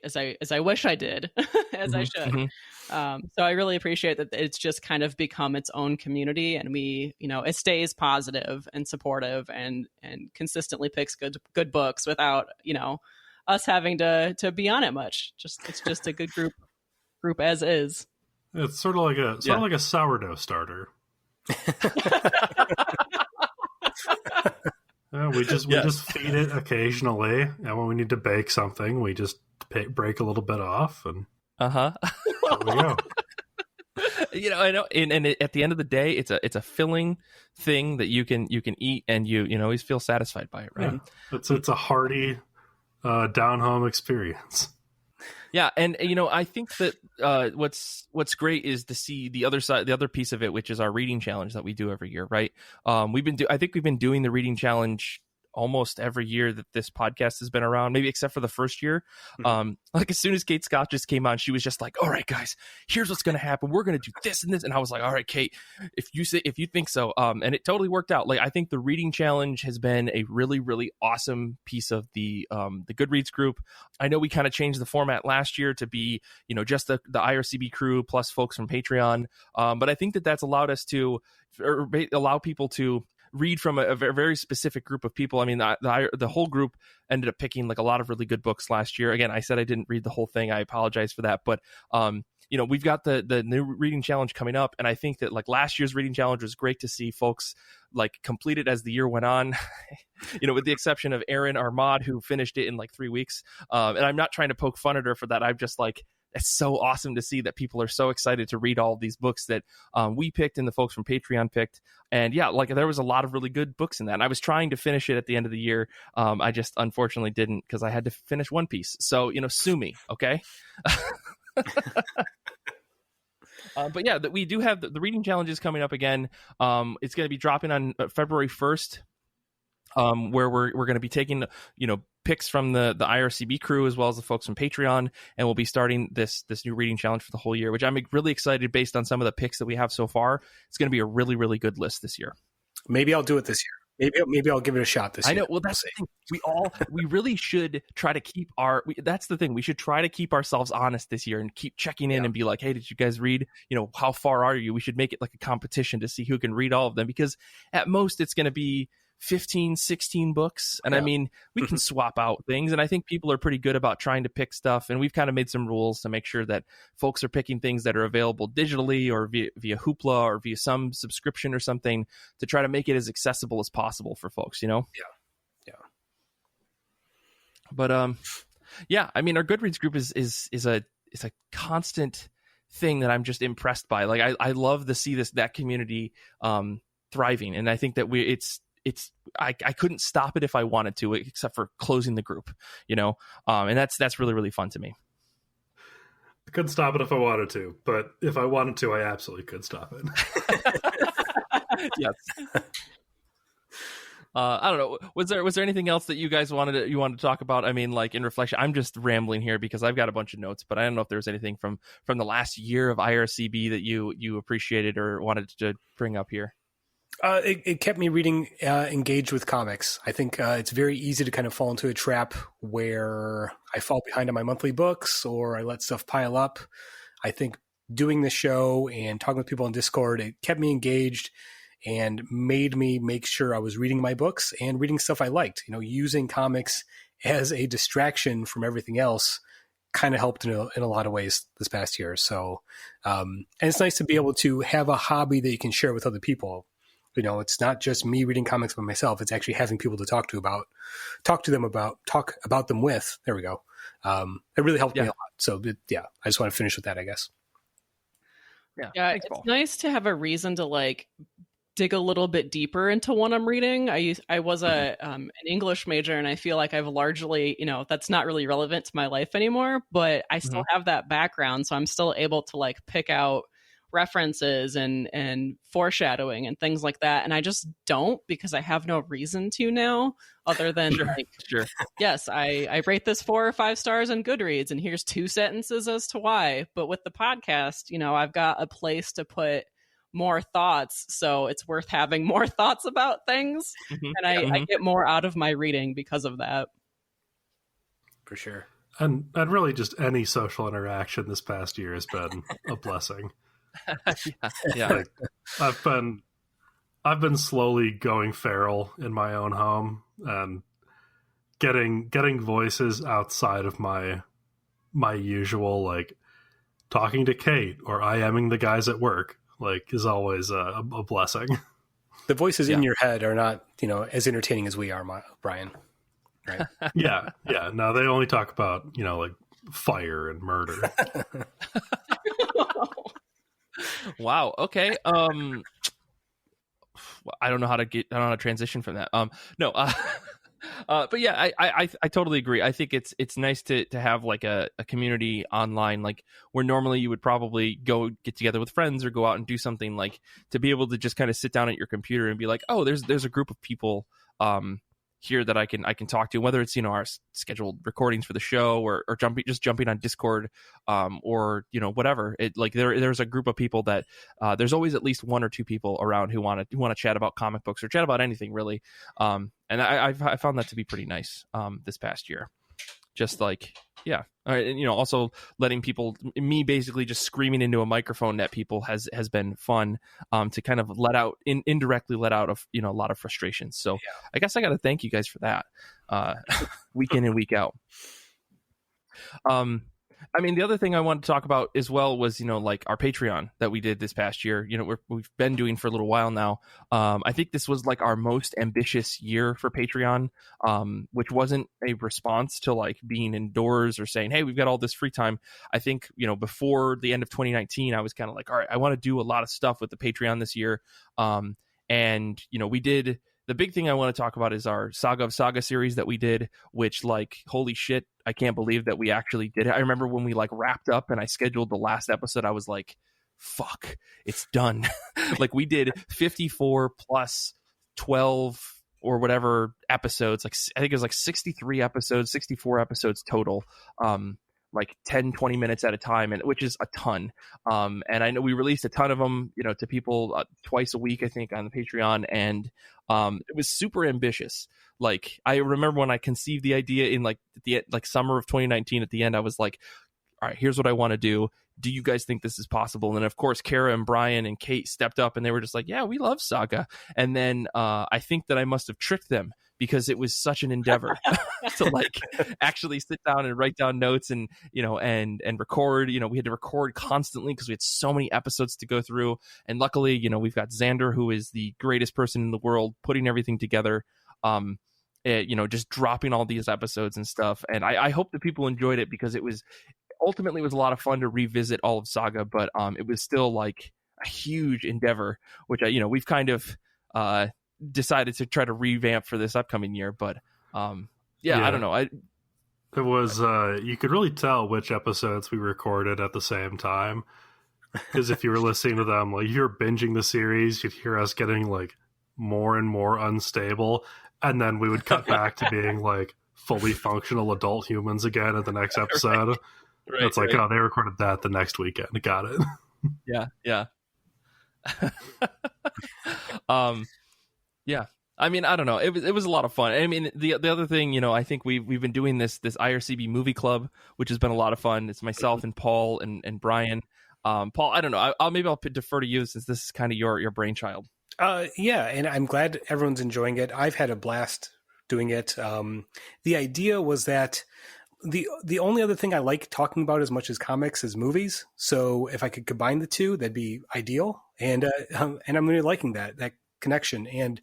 wish I did, as I should. Mm-hmm. So I really appreciate that it's just kind of become its own community, and we, it stays positive and supportive and consistently picks good books without, us having to be on it much. It's just a good group as is. It's sort of like a sourdough starter. We just feed it occasionally, and when we need to bake something, we just break a little bit off, and there we go. I know, and at the end of the day, it's a filling thing that you can eat, and you always feel satisfied by it, right? Yeah. It's a hearty down home experience. Yeah, and I think that what's great is to see the other side, the other piece of it, which is our reading challenge that we do every year, right? I think we've been doing the reading challenge almost every year that this podcast has been around, maybe except for the first year. As soon as Kate Scott just came on, she was just like, all right, guys, here's what's going to happen. We're going to do this and this. And I was like, all right, Kate, if you think so. And it totally worked out. I think the reading challenge has been a really, really awesome piece of the Goodreads group. I know we kind of changed the format last year to be, just the IRCB crew plus folks from Patreon. But I think that's allowed us to, or allow people to read from a very specific group of people. The whole group ended up picking a lot of really good books last year. Again, I said I didn't read the whole thing. I apologize for that. But we've got the new reading challenge coming up, and I think that like last year's reading challenge was great to see folks like complete it as the year went on. With the exception of Erin, our mod, who finished it in like 3 weeks. And I'm not trying to poke fun at her for that. I'm just like, it's so awesome to see that people are so excited to read all of these books that we picked and the folks from Patreon picked. And yeah, like there was a lot of really good books in that. And I was trying to finish it at the end of the year. I just unfortunately didn't, because I had to finish One Piece. So, sue me. Okay. But yeah, we do have the reading challenges coming up again. It's going to be dropping on February 1st, where we're going to be taking, picks from the IRCB crew as well as the folks from Patreon, and we'll be starting this new reading challenge for the whole year, which I'm really excited based on some of the picks that we have so far. It's going to be a really, really good list this year. Maybe I'll do it this year. Maybe I'll give it a shot this year. I know. Well, that's the thing. We really should try to keep that's the thing. We should try to keep ourselves honest this year and keep checking in and be like, hey, did you guys read? How far are you? We should make it like a competition to see who can read all of them, because at most it's going to be 15, 16 books. And I mean, we can swap out things. And I think people are pretty good about trying to pick stuff. And we've kind of made some rules to make sure that folks are picking things that are available digitally or via Hoopla or via some subscription or something to try to make it as accessible as possible for folks, Yeah. But, yeah, I mean, our Goodreads group is a constant thing that I'm just impressed by. Like, I love to see that community, thriving. And I think that I couldn't stop it if I wanted to, except for closing the group, and that's really, really fun to me. I couldn't stop it if I wanted to, but if I wanted to, I absolutely could stop it. Yes. I don't know. Was there anything else that you guys wanted to talk about? I mean, like in reflection, I'm just rambling here because I've got a bunch of notes, but I don't know if there's anything from the last year of IRCB that you appreciated or wanted to bring up here. It kept me reading, engaged with comics. I think it's very easy to kind of fall into a trap where I fall behind on my monthly books or I let stuff pile up. I think doing the show and talking with people on Discord, it kept me engaged and made me make sure I was reading my books and reading stuff I liked. Using comics as a distraction from everything else kind of helped in a lot of ways this past year. So, and it's nice to be able to have a hobby that you can share with other people. It's not just me reading comics by myself. It's actually having people to talk about them with. There we go. It really helped me a lot. So I just want to finish with that, I guess. Yeah. Thanks, Paul. It's nice to have a reason to like dig a little bit deeper into what I'm reading. I was an English major, and I feel like I've largely, that's not really relevant to my life anymore, but I still have that background. So I'm still able to like pick out references and foreshadowing and things like that, and I just don't, because I have no reason to now, other than yes, I rate this 4 or 5 stars on Goodreads and here's 2 sentences as to why. But with the podcast, I've got a place to put more thoughts, so it's worth having more thoughts about things, and I get more out of my reading because of that, for sure. And really just any social interaction this past year has been a blessing. Yeah. Like, I've been slowly going feral in my own home and getting voices outside of my usual, like talking to Kate or IMing the guys at work, like is always a blessing. The voices in your head are not, as entertaining as we are, Brian. Right? Yeah. No, they only talk about, like fire and murder. Wow. Okay. I don't know how to transition from that. No. But yeah, I totally agree. I think it's nice to have like a community online, like where normally you would probably go get together with friends or go out and do something, like to be able to just kind of sit down at your computer and be like, oh, there's a group of people here that I can talk to, whether it's our scheduled recordings for the show or jumping on Discord, or whatever. It like there's a group of people that there's always at least 1 or 2 people around who want to chat about comic books or chat about anything really, and I found that to be pretty nice this past year. Just like and also letting people, me basically just screaming into a microphone at people has been fun to kind of indirectly let out of a lot of frustrations. So I guess I got to thank you guys for that week in and week out. I mean, the other thing I wanted to talk about as well was, like our Patreon that we did this past year. We've been doing for a little while now. I think this was like our most ambitious year for Patreon, which wasn't a response to like being indoors or saying, hey, we've got all this free time. I think, before the end of 2019, I was kind of like, all right, I want to do a lot of stuff with the Patreon this year. And, we did. The big thing I want to talk about is our Saga of Saga series that we did, which, like, holy shit, I can't believe that we actually did it. I remember when we like wrapped up and I scheduled the last episode, I was like, fuck, it's done. Like, we did 54 plus 12 or whatever episodes. Like, I think it was like 63 episodes, 64 episodes total. Like 10, 20 minutes at a time, and which is a ton. And I know we released a ton of them, to people twice a week, I think, on the Patreon. And it was super ambitious. Like, I remember when I conceived the idea in like the summer of 2019, at the end, I was like, all right, here's what I want to do. Do you guys think this is possible? And then, of course, Kara and Brian and Kate stepped up and they were just like, yeah, we love Saga. And then I think that I must have tricked them, because it was such an endeavor to like actually sit down and write down notes and, and record. We had to record constantly because we had so many episodes to go through. And luckily, we've got Xander, who is the greatest person in the world, putting everything together, just dropping all these episodes and stuff. And I hope that people enjoyed it, because it was ultimately was a lot of fun to revisit all of Saga, but it was still like a huge endeavor, which we've kind of decided to try to revamp for this upcoming year. But yeah, I don't know. It was you could really tell which episodes we recorded at the same time, because if you were listening to them, like, you're binging the series, you'd hear us getting like more and more unstable, and then we would cut back to being like fully functional adult humans again at the next episode. Right, it's like, oh, they recorded that the next weekend. Got it. Yeah. Yeah. I mean, I don't know. It was a lot of fun. I mean, the other thing, I think we've been doing this IRCB movie club, which has been a lot of fun. It's myself and Paul and Brian. Paul, I don't know. I'll defer to you, since this is kind of your brainchild. Yeah, and I'm glad everyone's enjoying it. I've had a blast doing it. The idea was that the only other thing I like talking about as much as comics is movies. So if I could combine the two, that'd be ideal. And I'm really liking that connection. And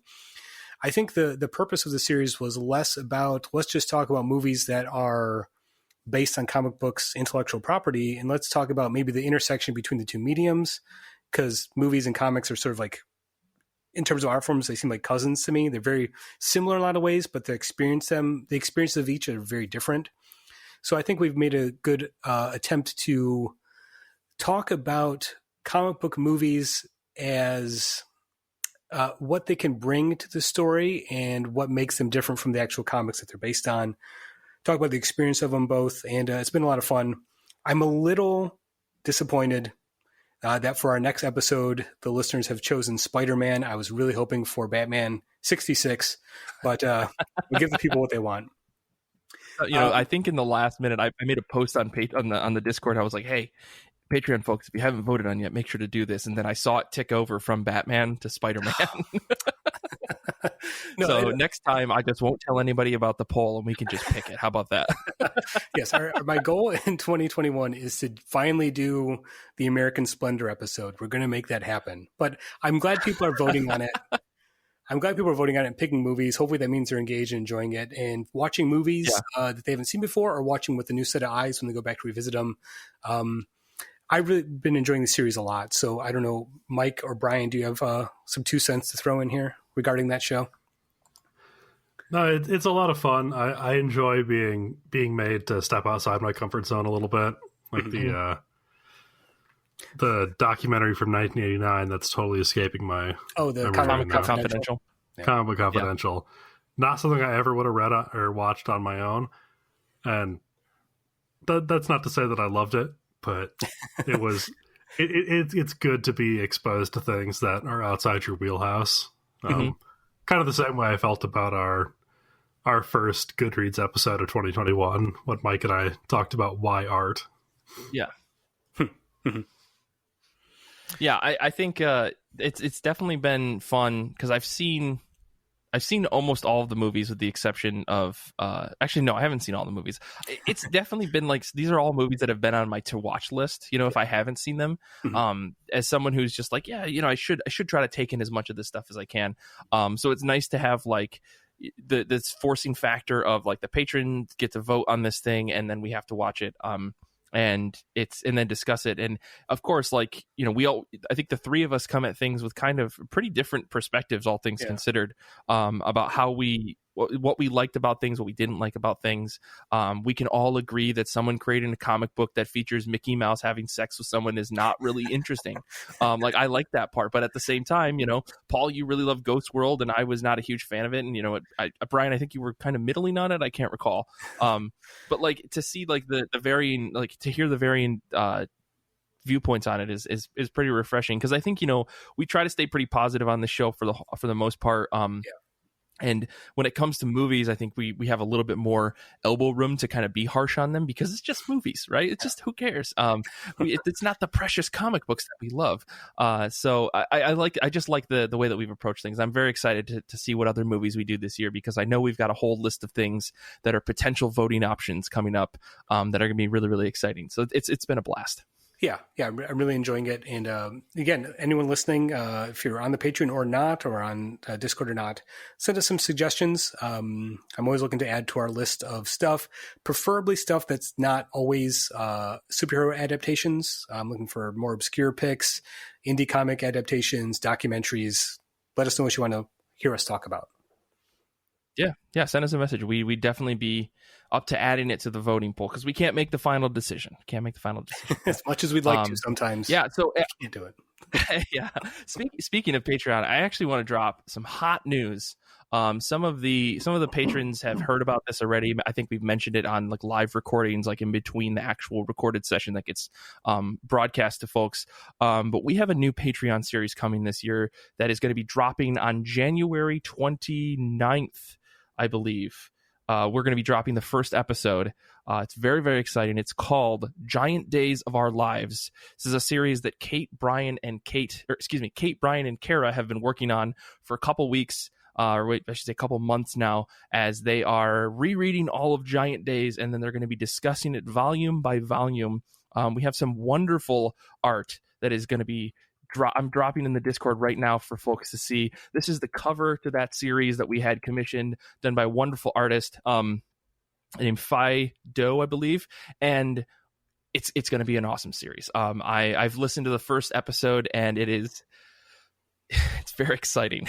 I think the purpose of the series was less about, let's just talk about movies that are based on comic books intellectual property, and let's talk about maybe the intersection between the two mediums, because movies and comics are sort of like, in terms of art forms, they seem like cousins to me. They're very similar in a lot of ways, but the experiences of each are very different. So I think we've made a good attempt to talk about comic book movies as what they can bring to the story and what makes them different from the actual comics that they're based on. Talk about the experience of them both, and it's been a lot of fun. I'm a little disappointed that for our next episode, the listeners have chosen Spider-Man. I was really hoping for Batman 66, but we'll give the people what they want. I think in the last minute, I made a post on the Discord. I was like, hey, Patreon folks, if you haven't voted on yet, make sure to do this. And then I saw it tick over from Batman to Spider-Man. Next time, I just won't tell anybody about the poll, and we can just pick it. How about that? Yes, my goal in 2021 is to finally do the American Splendor episode. We're going to make that happen. But I'm glad people are voting on it. And picking movies. Hopefully that means they're engaged and enjoying it and watching movies that they haven't seen before, or watching with a new set of eyes when they go back to revisit them. I've really been enjoying the series a lot. So I don't know, Mike or Brian, do you have some 2 cents to throw in here regarding that show? No, it's a lot of fun. I enjoy being made to step outside my comfort zone a little bit. Like the documentary from 1989 that's totally escaping my... Oh, the Comic Book Confidential. Yeah. Comic Book Confidential. Yeah. Not something I ever would have read or watched on my own. And that's not to say that I loved it, but it was... it's good to be exposed to things that are outside your wheelhouse. Kind of the same way I felt about our first Goodreads episode of 2021, when Mike and I talked about why art. Yeah. Yeah, I think it's definitely been fun, because I've seen I've seen almost all of the movies with the exception of actually no, I haven't seen all the movies. It's definitely been like these are all movies that have been on my to watch list, if I haven't seen them. As someone who's just like, yeah, I should try to take in as much of this stuff as I can. So it's nice to have like this forcing factor of like the patrons get to vote on this thing and then we have to watch it. And then discuss it. And of course, like, I think the three of us come at things with kind of pretty different perspectives, all things considered, about how what we liked about things, what we didn't like about things. We can all agree that someone creating a comic book that features Mickey Mouse having sex with someone is not really interesting. Like I like that part, but at the same time, Paul, you really love Ghost World and I was not a huge fan of it. And, Brian, I think you were kind of middling on it. I can't recall. But like to see like the varying, like to hear the varying, viewpoints on it is pretty refreshing. Cause I think, we try to stay pretty positive on the show for the most part. And when it comes to movies, I think we have a little bit more elbow room to kind of be harsh on them because it's just movies, right? It's just, who cares? It's not the precious comic books that we love. So I just like the way that we've approached things. I'm very excited to see what other movies we do this year because I know we've got a whole list of things that are potential voting options coming up that are going to be really, really exciting. So it's been a blast. Yeah, I'm really enjoying it. And again, anyone listening, if you're on the Patreon or not, or on Discord or not, send us some suggestions. I'm always looking to add to our list of stuff, preferably stuff that's not always superhero adaptations. I'm looking for more obscure picks, indie comic adaptations, documentaries. Let us know what you want to hear us talk about. Yeah. Send us a message. We'd definitely be up to adding it to the voting poll because we can't make the final decision. As much as we'd like to sometimes. Yeah. So we can't do it. Yeah. Speaking of Patreon, I actually want to drop some hot news. Some of the patrons have heard about this already. I think we've mentioned it on like live recordings, like in between the actual recorded session that gets broadcast to folks. But we have a new Patreon series coming this year that is going to be dropping on January 29th, I believe. We're going to be dropping the first episode. It's very, very exciting. It's called Giant Days of Our Lives. This is a series that Kate, Brian, and Kara have been working on for a couple weeks. I should say a couple months now, as they are rereading all of Giant Days, and then they're going to be discussing it volume by volume. We have some wonderful art that is going to be I'm dropping in the Discord right now for folks to see. This is the cover to that series that we had commissioned, done by a wonderful artist named Phi Do, I believe, and it's going to be an awesome series. I've listened to the first episode, and it's very exciting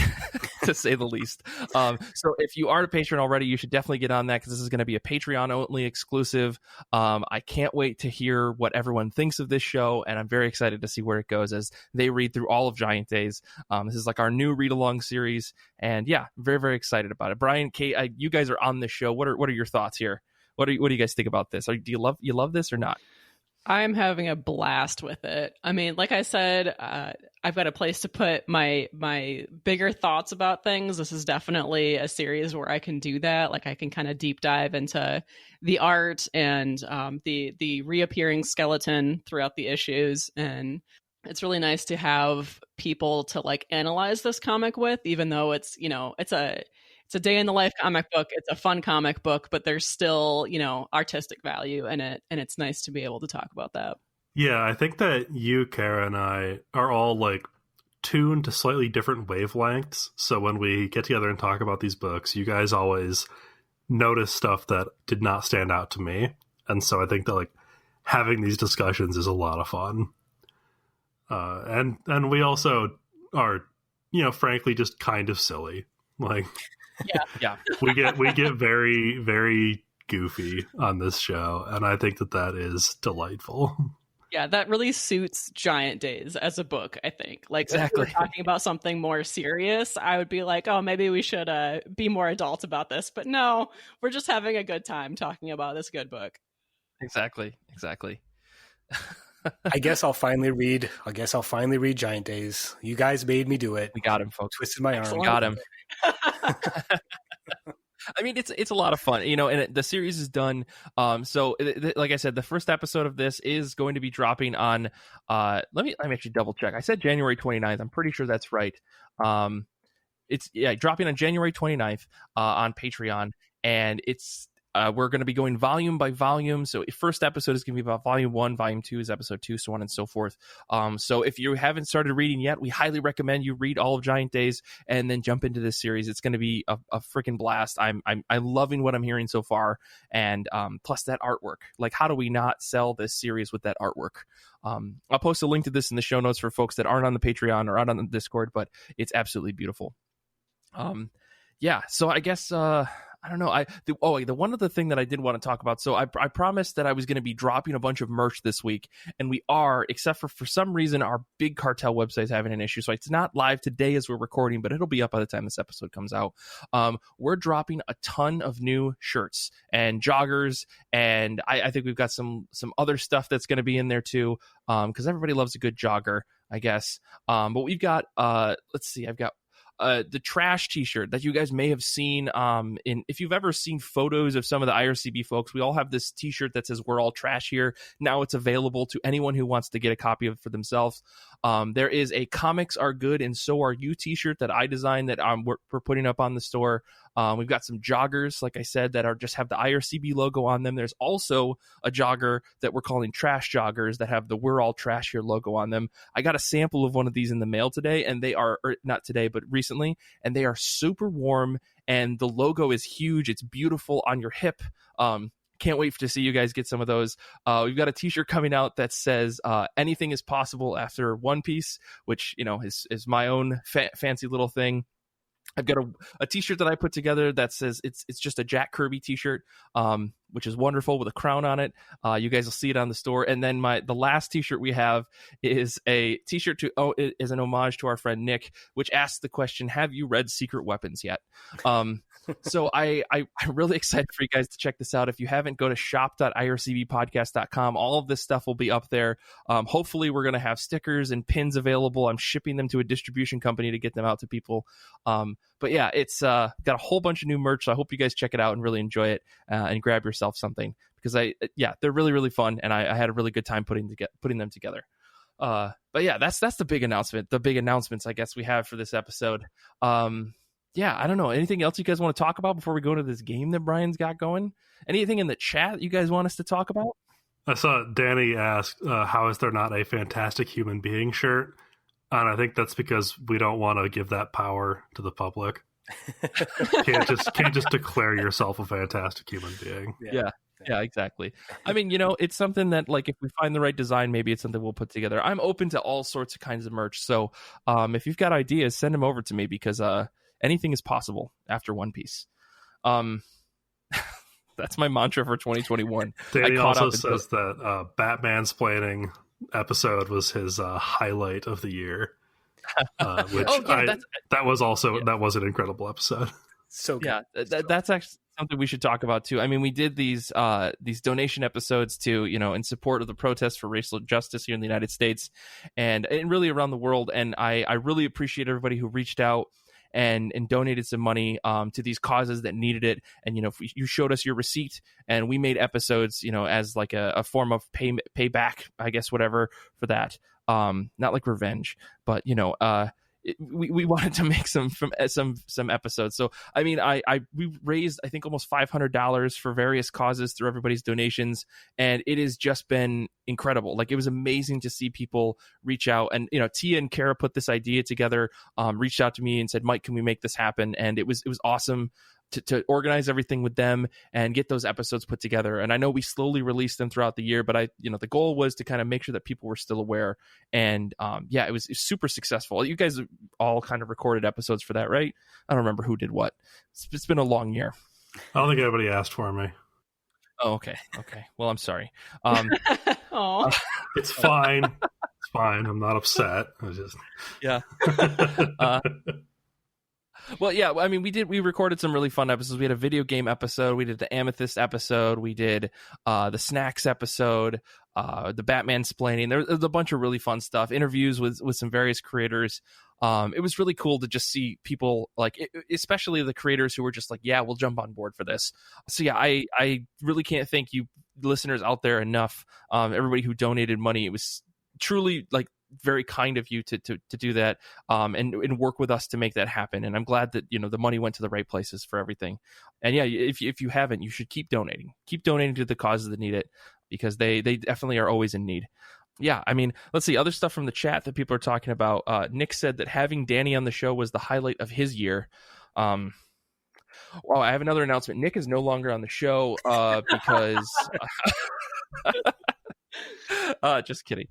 to say the least. So if you are a patron already, you should definitely get on that because this is going to be a Patreon only exclusive. I can't wait to hear what everyone thinks of this show, and I'm very excited to see where it goes as they read through all of Giant Days. This is like our new read along series, and yeah, very, very excited about it. Brian, Kate, you guys are on this show. What are your thoughts here? What do you guys think about this? Do you love this or not? I'm having a blast with it. I mean, like I said, I've got a place to put my bigger thoughts about things. This is definitely a series where I can do that. Like I can kind of deep dive into the art and the reappearing skeleton throughout the issues. And it's really nice to have people to like analyze this comic with, even though it's a day in the life comic book. It's a fun comic book, but there's still, artistic value in it. And it's nice to be able to talk about that. Yeah, I think that you, Kara, and I are all like tuned to slightly different wavelengths. So when we get together and talk about these books, you guys always notice stuff that did not stand out to me. And so I think that like having these discussions is a lot of fun. And we also are, frankly, just kind of silly. Like, yeah. we get very, very goofy on this show, and I think that is delightful. Yeah, that really suits Giant Days as a book, I think. Like, exactly. If we're talking about something more serious, I would be like, oh, maybe we should be more adult about this. But no, we're just having a good time talking about this good book. Exactly. I guess I'll finally read Giant Days. You guys made me do it. We got him, folks. Twisted my Excellent. arm. Got him. I mean, it's a lot of fun, and the series is done. So like I said, the first episode of this is going to be dropping on, let me actually double check. I said January 29th. I'm pretty sure that's right. it's dropping on January 29th on Patreon, and it's we're going to be going volume by volume. So first episode is going to be about volume 1, volume 2 is episode 2, so on and so forth. So if you haven't started reading yet, we highly recommend you read all of Giant Days and then jump into this series. It's going to be a freaking blast. I'm loving what I'm hearing so far, and plus that artwork. Like, how do we not sell this series with that artwork? I'll post a link to this in the show notes for folks that aren't on the Patreon or aren't on the Discord, but it's absolutely beautiful. So I guess I don't know. The one other thing that I did want to talk about. So I promised that I was going to be dropping a bunch of merch this week, and we are, except for some reason our big cartel website is having an issue. So it's not live today as we're recording, but it'll be up by the time this episode comes out. We're dropping a ton of new shirts and joggers, and I think we've got some other stuff that's going to be in there too, because everybody loves a good jogger, I guess. But we've got let's see, I've got the trash t-shirt that you guys may have seen if you've ever seen photos of some of the IRCB folks. We all have this t-shirt that says "We're all trash here." Now it's available to anyone who wants to get a copy of it for themselves. There is a "Comics Are Good and So Are You" t-shirt that I designed that we're putting up on the store. We've got some joggers, like I said, that just have the IRCB logo on them. There's also a jogger that we're calling Trash Joggers that have the "We're All Trash Here" logo on them. I got a sample of one of these in the mail today, and they are, or not today, but recently, and they are super warm, and the logo is huge. It's beautiful on your hip. Can't wait to see you guys get some of those. We've got a t-shirt coming out that says "Anything is possible after One Piece," which, is my own fancy little thing. I've got a t-shirt that I put together that says it's just a Jack Kirby t-shirt, which is wonderful with a crown on it. You guys will see it on the store. And then the last t-shirt we have is a t-shirt is an homage to our friend Nick, which asks the question, have you read Secret Weapons yet? So I'm really excited for you guys to check this out. If you haven't, go to shop.ircbpodcast.com. All of this stuff will be up there. Hopefully we're going to have stickers and pins available. I'm shipping them to a distribution company to get them out to people. But yeah, it's got a whole bunch of new merch. So I hope you guys check it out and really enjoy it and grab yourself something, because they're really, really fun. And I had a really good time putting them together. But yeah, that's the big announcement, the big announcements, I guess, we have for this episode. Yeah, I don't know. Anything else you guys want to talk about before we go to this game that Brian's got going? Anything in the chat you guys want us to talk about? I saw Danny ask, how is there not a Fantastic Human Being shirt? And I think that's because we don't want to give that power to the public. Can't just declare yourself a fantastic human being. Yeah, exactly. I mean, it's something that, like, if we find the right design, maybe it's something we'll put together. I'm open to all sorts of kinds of merch. So if you've got ideas, send them over to me, because anything is possible after One Piece. That's my mantra for 2021. Danny also says that Batmansplaining episode was his highlight of the year, which that was an incredible episode. So good. Yeah, that's actually something we should talk about too. I mean, we did these donation episodes to, in support of the protests for racial justice here in the United States and really around the world. And I really appreciate everybody who reached out and donated some money to these causes that needed it. And, you showed us your receipt, and we made episodes, as like a form of payback, I guess, whatever, for that. Not like revenge, but, we wanted to make some episodes. So I mean, we raised, I think, almost $500 for various causes through everybody's donations, and it has just been incredible. Like, it was amazing to see people reach out, and Tia and Kara put this idea together, reached out to me and said, Mike, can we make this happen? And it was awesome to organize everything with them and get those episodes put together. And I know we slowly released them throughout the year, but the goal was to kind of make sure that people were still aware. And it was super successful. You guys all kind of recorded episodes for that, right? I don't remember who did what. It's been a long year. I don't think anybody asked for me. Oh, okay. Well, I'm sorry. It's fine. It's fine. I'm not upset. Yeah. Well, yeah, I mean, we recorded some really fun episodes. We had a video game episode. We did the Amethyst episode. We did the Snacks episode, the Batmansplaining. There's a bunch of really fun stuff. Interviews with some various creators. It was really cool to just see people, especially the creators who were just like, yeah, we'll jump on board for this. So yeah, I really can't thank you listeners out there enough. Everybody who donated money. It was truly, very kind of you to do that, and work with us to make that happen. And I'm glad that, the money went to the right places for everything. And yeah, if you haven't, you should keep donating to the causes that need it, because they definitely are always in need. Yeah, I mean, let's see, other stuff from the chat that people are talking about. Nick said that having Danny on the show was the highlight of his year. Well, I have another announcement. Nick is no longer on the show because just kidding.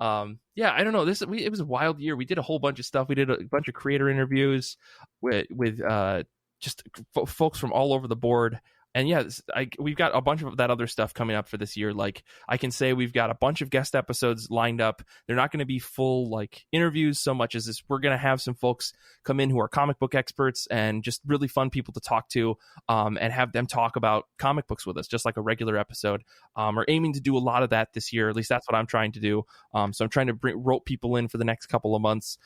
Yeah, I don't know. It was a wild year. We did a whole bunch of stuff. We did a bunch of creator interviews with just folks from all over the board. And yeah, we've got a bunch of that other stuff coming up for this year. Like, I can say we've got a bunch of guest episodes lined up. They're not going to be full like interviews so much as this. We're going to have some folks come in who are comic book experts and just really fun people to talk to, and have them talk about comic books with us, just like a regular episode. We're aiming to do a lot of that this year. At least that's what I'm trying to do. So I'm trying to rope people in for the next couple of months.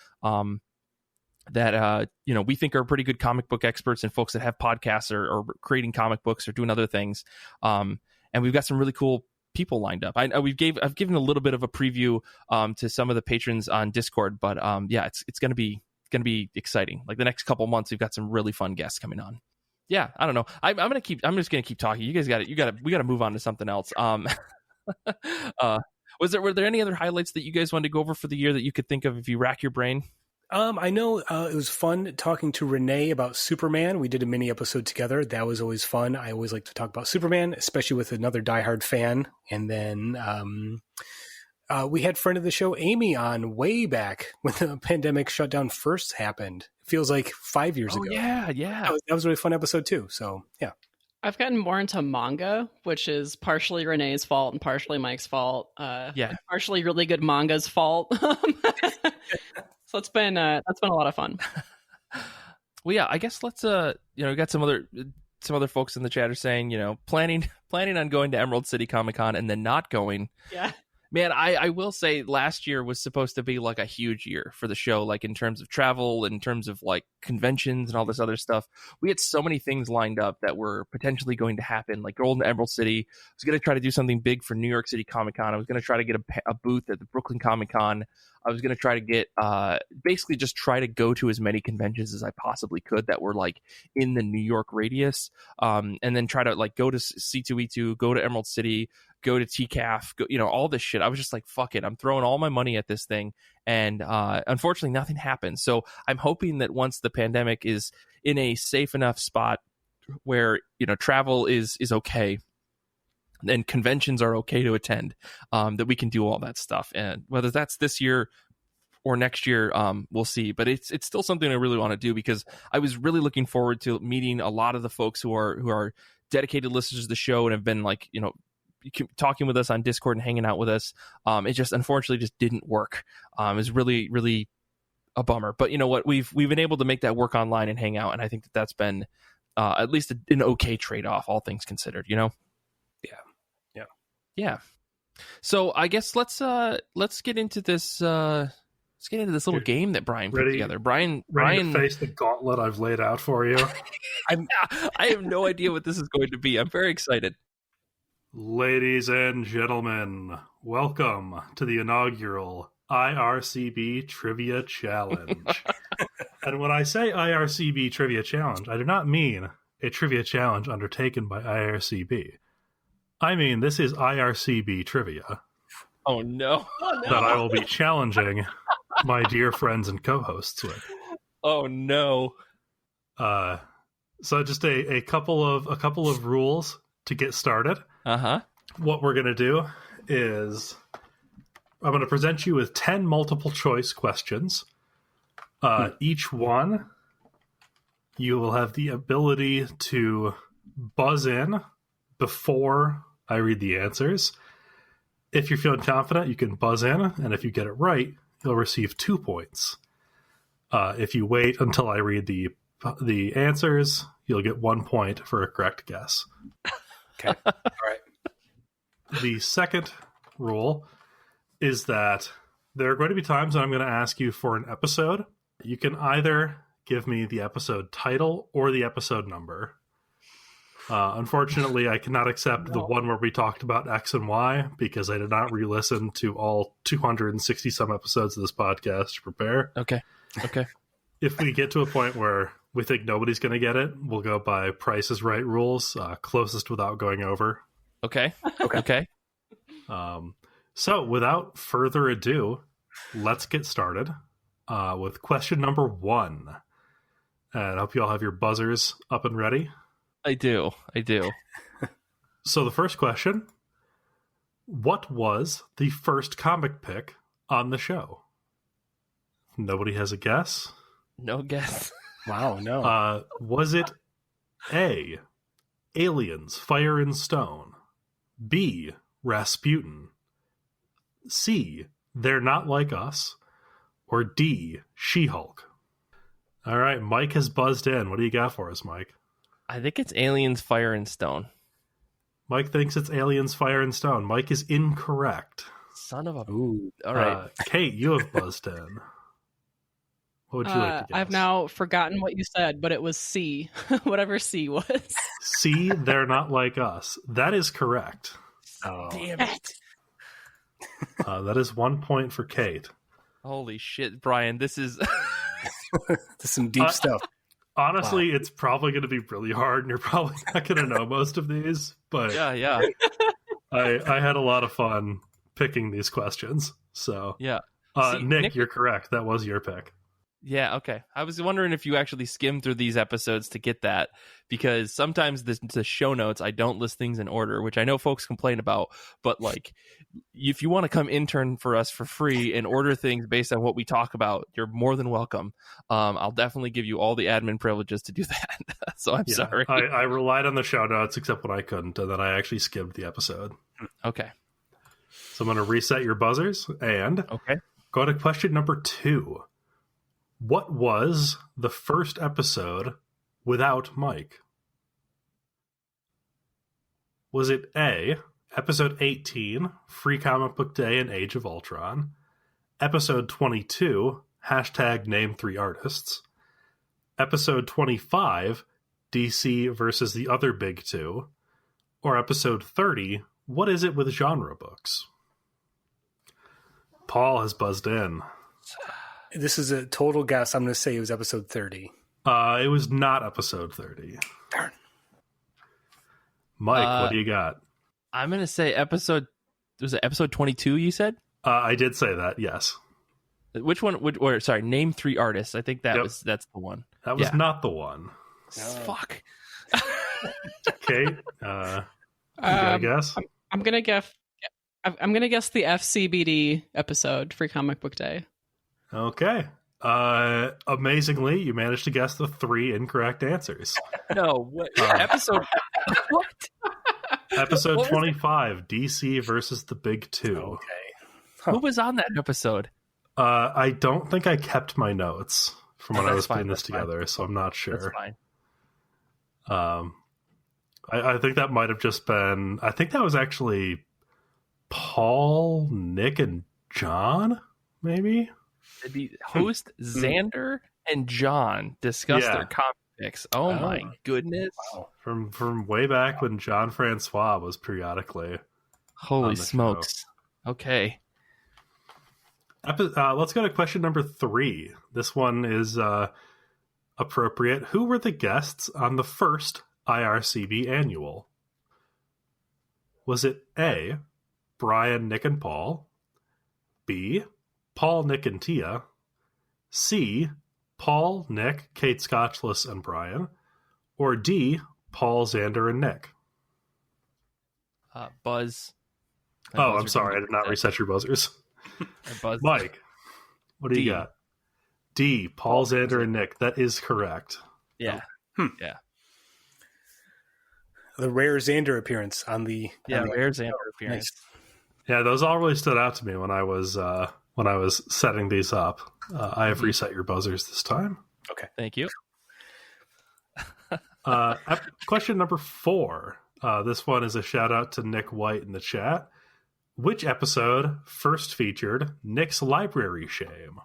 That we think are pretty good comic book experts and folks that have podcasts or creating comic books or doing other things. And we've got some really cool people lined up. I've given a little bit of a preview to some of the patrons on Discord, but yeah, it's going to be exciting. Like the next couple months, we've got some really fun guests coming on. Yeah, I don't know. I'm just going to keep talking. You guys got it. We got to move on to something else. Were there any other highlights that you guys wanted to go over for the year that you could think of if you rack your brain? I know it was fun talking to Renee about Superman. We did a mini episode together. That was always fun. I always like to talk about Superman, especially with another diehard fan. And then we had friend of the show, Amy, on way back when the pandemic shutdown first happened. It feels like 5 years ago. Yeah. That was a really fun episode too. So, yeah. I've gotten more into manga, which is partially Renee's fault and partially Mike's fault. Partially really good manga's fault. So it's been that's been a lot of fun. Well, yeah, I guess let's we got some other folks in the chat are saying, planning on going to Emerald City Comic Con and then not going. Yeah. Man, I will say last year was supposed to be like a huge year for the show, like in terms of travel, in terms of like conventions and all this other stuff. We had so many things lined up that were potentially going to happen, like Golden Emerald City. I was going to try to do something big for New York City Comic Con. I was going to try to get a booth at the Brooklyn Comic Con. I was going to try to get basically just try to go to as many conventions as I possibly could that were like in the New York radius, and then try to like go to C2E2, go to Emerald City, go to TCAF, all this shit. I was just like, fuck it. I'm throwing all my money at this thing. And unfortunately, nothing happened. So I'm hoping that once the pandemic is in a safe enough spot where, travel is okay, and conventions are okay to attend, that we can do all that stuff. And whether that's this year or next year, we'll see. But it's still something I really want to do, because I was really looking forward to meeting a lot of the folks who are dedicated listeners to the show and have been like, talking with us on Discord and hanging out with us. It just unfortunately just didn't work. It was really, really a bummer. But you know what? We've been able to make that work online and hang out, and I think that's been at least an okay trade-off, all things considered. Yeah. So I guess let's get into this. Let's get into this little game that Brian put together. Brian, to face the gauntlet I've laid out for you. I have no idea what this is going to be. I'm very excited. Ladies and gentlemen, welcome to the inaugural IRCB Trivia Challenge. And when I say IRCB Trivia Challenge, I do not mean a trivia challenge undertaken by IRCB. I mean, this is IRCB Trivia. Oh, no. That I will be challenging my dear friends and co-hosts with. Oh, no. So just a couple of rules to get started. Uh-huh. What we're going to do is I'm going to present you with 10 multiple choice questions. Each one, you will have the ability to buzz in before I read the answers. If you're feeling confident, you can buzz in, and if you get it right, you'll receive 2 points. If you wait until I read the answers, you'll get 1 point for a correct guess. Okay. All right. The second rule is that there are going to be times when I'm going to ask you for an episode. You can either give me the episode title or the episode number. Unfortunately, I cannot accept the one where we talked about X and Y because I did not re-listen to all 260 some episodes of this podcast to prepare. Okay. If we get to a point where we think nobody's going to get it, we'll go by Price is Right rules, closest without going over. Okay. So without further ado, let's get started with question number 1. And I hope you all have your buzzers up and ready. I do. So the first question, what was the first comic pick on the show? Nobody has a guess? No guess. Wow, no. Was it A, Aliens, Fire and Stone, B, Rasputin, C, They're Not Like Us, or D, She-Hulk? All right, Mike has buzzed in. What do you got for us, Mike? I think it's Aliens, Fire and Stone. Mike thinks it's Aliens, Fire and Stone. Mike is incorrect. Son of a... Ooh. All right. Kate, you have buzzed in. What would you like to guess? I've now forgotten what you said, but it was C. Whatever C was. C, They're Not Like Us. That is correct. Oh. Damn it. That is 1 point for Kate. Holy shit, Brian. This is... This is some deep stuff. Honestly, It's probably going to be really hard, and you're probably not going to know most of these. But Yeah. I had a lot of fun picking these questions. So Yeah. Nick, you're correct. That was your pick. Yeah, okay. I was wondering if you actually skimmed through these episodes to get that, because sometimes the show notes, I don't list things in order, which I know folks complain about, but like, if you want to come intern for us for free and order things based on what we talk about, you're more than welcome. I'll definitely give you all the admin privileges to do that. So I'm sorry. I relied on the show notes except when I couldn't, and then I actually skimmed the episode. Okay. So I'm going to reset your buzzers and go to question number 2. What was the first episode without Mike? Was it A, episode 18, Free Comic Book Day and Age of Ultron, episode 22, #Name 3 Artists, episode 25, DC versus the Other Big Two, or episode 30, What Is It with Genre Books? Paul has buzzed in. This is a total guess. I'm going to say it was episode 30. It was not episode 30. Darn. Mike, what do you got? I'm going to say was it episode 22 you said? I did say that, yes. Which one? Sorry, name 3 artists. I think that's the one. That was not the one. Fuck. Okay. You got a guess? I'm going to guess. I'm going to guess the FCBD episode, Free Comic Book Day. Okay. Amazingly, you managed to guess the 3 incorrect answers. No, what episode? What? Episode 25, DC versus the Big Two. Okay. Who was on that episode? I don't think I kept my notes from when I was putting this fine. together, so I'm not sure. That's fine. I think that might have just been... I think that was actually Paul, Nick, and John, maybe? The host Xander and John discuss their comic picks. Oh my goodness! Wow. From way back when John Francois was periodically. Holy smokes! Show. Okay, let's go to question number 3. This one is appropriate. Who were the guests on the first IRCB annual? Was it A, Brian, Nick, and Paul? B, Paul, Nick, and Tia? C, Paul, Nick, Kate Scotchless, and Brian? Or D, Paul, Xander, and Nick? Buzz. I'm sorry. I did not reset your buzzers. Mike, what do you got? D, Paul, Xander, and Nick. That is correct. Yeah. Yeah. The rare Xander appearance on the... rare Xander appearance. Nice. Yeah, those all really stood out to me when I was setting these up. I have reset your buzzers this time. Okay. Thank you. Question number 4. This one is a shout out to Nick White in the chat. Which episode first featured Nick's library shame?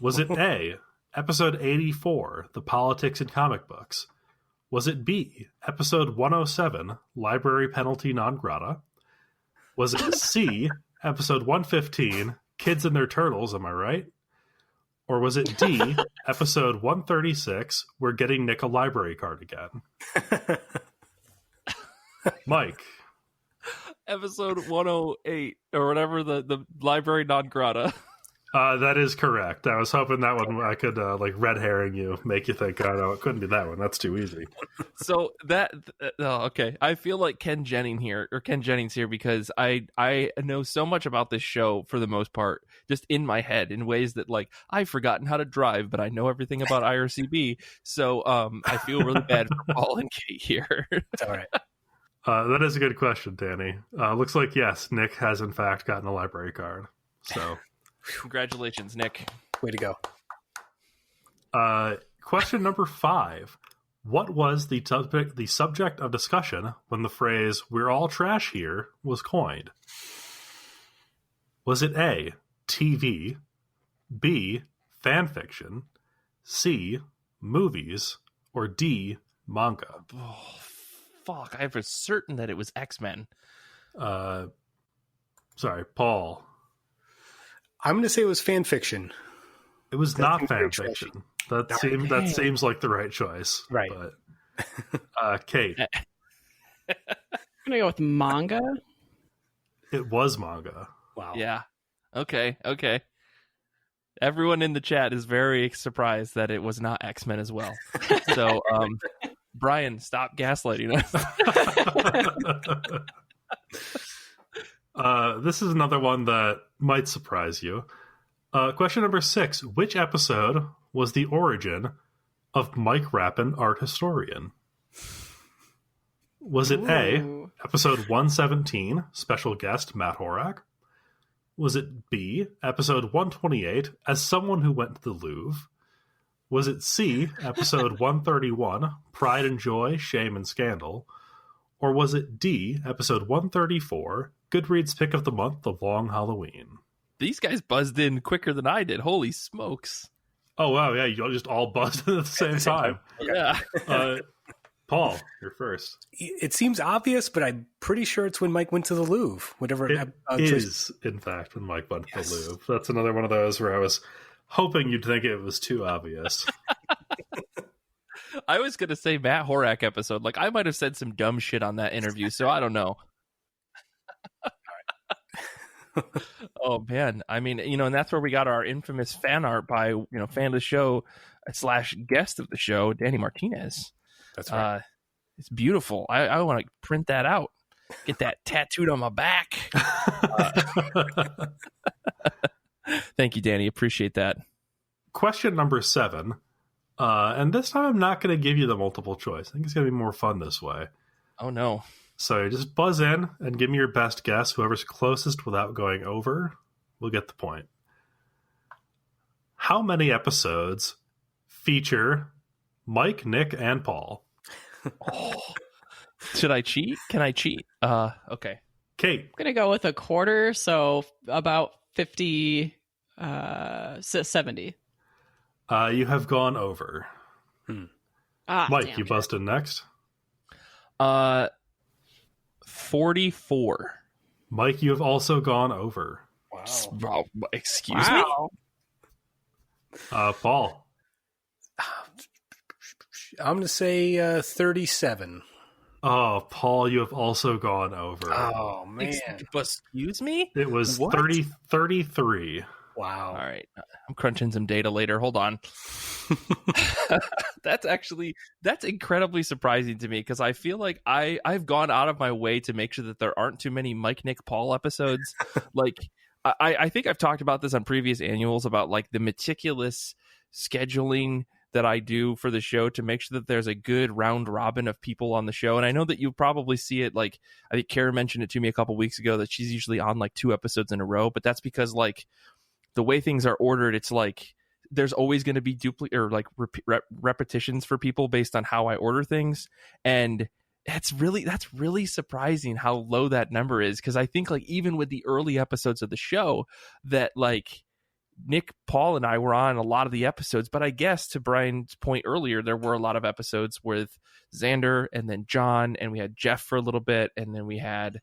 Was it A, episode 84, The Politics in Comic Books? Was it B, episode 107, Library Penalty Non Grata? Was it C, episode 115, Kids and Their Turtles, am I right? Or was it D, episode 136, We're Getting Nick a Library Card Again? Mike. Episode 108, or whatever, the Library Non Grata. That is correct. I was hoping that one I could red herring you, make you think, oh no, it couldn't be that one. That's too easy. So okay. I feel like Ken Jennings here because I know so much about this show for the most part, just in my head in ways that like I've forgotten how to drive, but I know everything about IRCB. So I feel really bad for Paul and Kate here. It's all right. That is a good question, Danny. Looks like yes, Nick has in fact gotten a library card. So. Congratulations, Nick. Way to go. Question number 5. What was the subject of discussion when the phrase, "we're all trash here," was coined? Was it A, TV, B, fan fiction, C, movies, or D, manga? Oh, fuck. I was certain that it was X-Men. Sorry, Paul. I'm going to say it was fan fiction. It was not fan fiction. That seems like the right choice. Right. But, Kate. I'm going to go with manga. It was manga. Wow. Yeah. Okay. Everyone in the chat is very surprised that it was not X-Men as well. So, Brian, stop gaslighting us. This is another one that might surprise you. Question number 6. Which episode was the origin of Mike Rappin, Art Historian? Was it A, episode 117, special guest Matt Horak? Was it B, episode 128, as someone who went to the Louvre? Was it C, episode 131, Pride and Joy, Shame and Scandal? Or was it D, episode 134, Goodreads Pick of the Month, The Long Halloween? These guys buzzed in quicker than I did. Holy smokes. Oh, wow, yeah, you just all buzzed in at the same time. Yeah. Paul, you're first. It seems obvious, but I'm pretty sure it's when Mike went to the Louvre. Whatever it is, in fact, when Mike went to the Louvre. That's another one of those where I was hoping you'd think it was too obvious. I was going to say Matt Horak episode. Like, I might have said some dumb shit on that interview, so I don't know. Oh, man. I mean, and that's where we got our infamous fan art by, fan of the show / guest of the show, Danny Martinez. That's right. It's beautiful. I want to print that out. Get that tattooed on my back. Thank you, Danny. Appreciate that. Question number 7. And this time I'm not going to give you the multiple choice. I think it's going to be more fun this way. Oh, no. So just buzz in and give me your best guess. Whoever's closest without going over will get the point. How many episodes feature Mike, Nick, and Paul? Oh. Should I cheat? Can I cheat? Okay. Kate. I'm going to go with a quarter, so about 50, 70. You have gone over. Mike, damn. you buzzed in next. 44. Mike, you have also gone over. Wow. Excuse me? Paul. I'm going to say 37. Oh, Paul, you have also gone over. Oh, man. Excuse me? It was 33. Wow. All right. I'm crunching some data later. Hold on. That's incredibly surprising to me because I feel like I've gone out of my way to make sure that there aren't too many Mike, Nick, Paul episodes. Like, I think I've talked about this on previous annuals about like the meticulous scheduling that I do for the show to make sure that there's a good round robin of people on the show. And I know that you probably see it, like, I think Kara mentioned it to me a couple weeks ago that she's usually on like 2 episodes in a row, but that's because like the way things are ordered, it's like there's always going to be duplicate or like repetitions for people based on how I order things. And that's really surprising how low that number is. Cause I think like even with the early episodes of the show that like Nick, Paul, and I were on a lot of the episodes, but I guess to Brian's point earlier, there were a lot of episodes with Xander and then John, and we had Jeff for a little bit, and then we had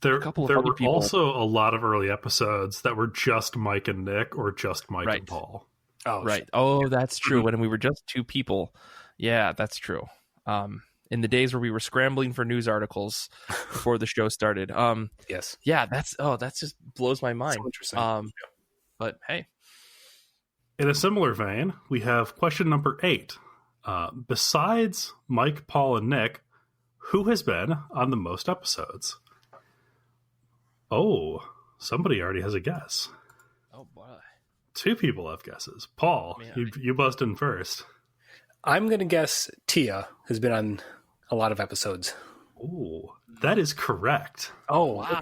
a couple of other people. There were also a lot of early episodes that were just Mike and Nick or just Mike and Paul. Oh, right. Oh, that's true. When we were just two people. Yeah, that's true. In the days where we were scrambling for news articles before the show started. Yes. Yeah, that's just blows my mind. So interesting. But hey. In a similar vein, we have question number 8. Besides Mike, Paul, and Nick, who has been on the most episodes? Oh, somebody already has a guess. Oh, boy. 2 people have guesses. Paul, you buzzed in first. I'm going to guess Tia has been on a lot of episodes. Oh, that is correct. Oh, wow.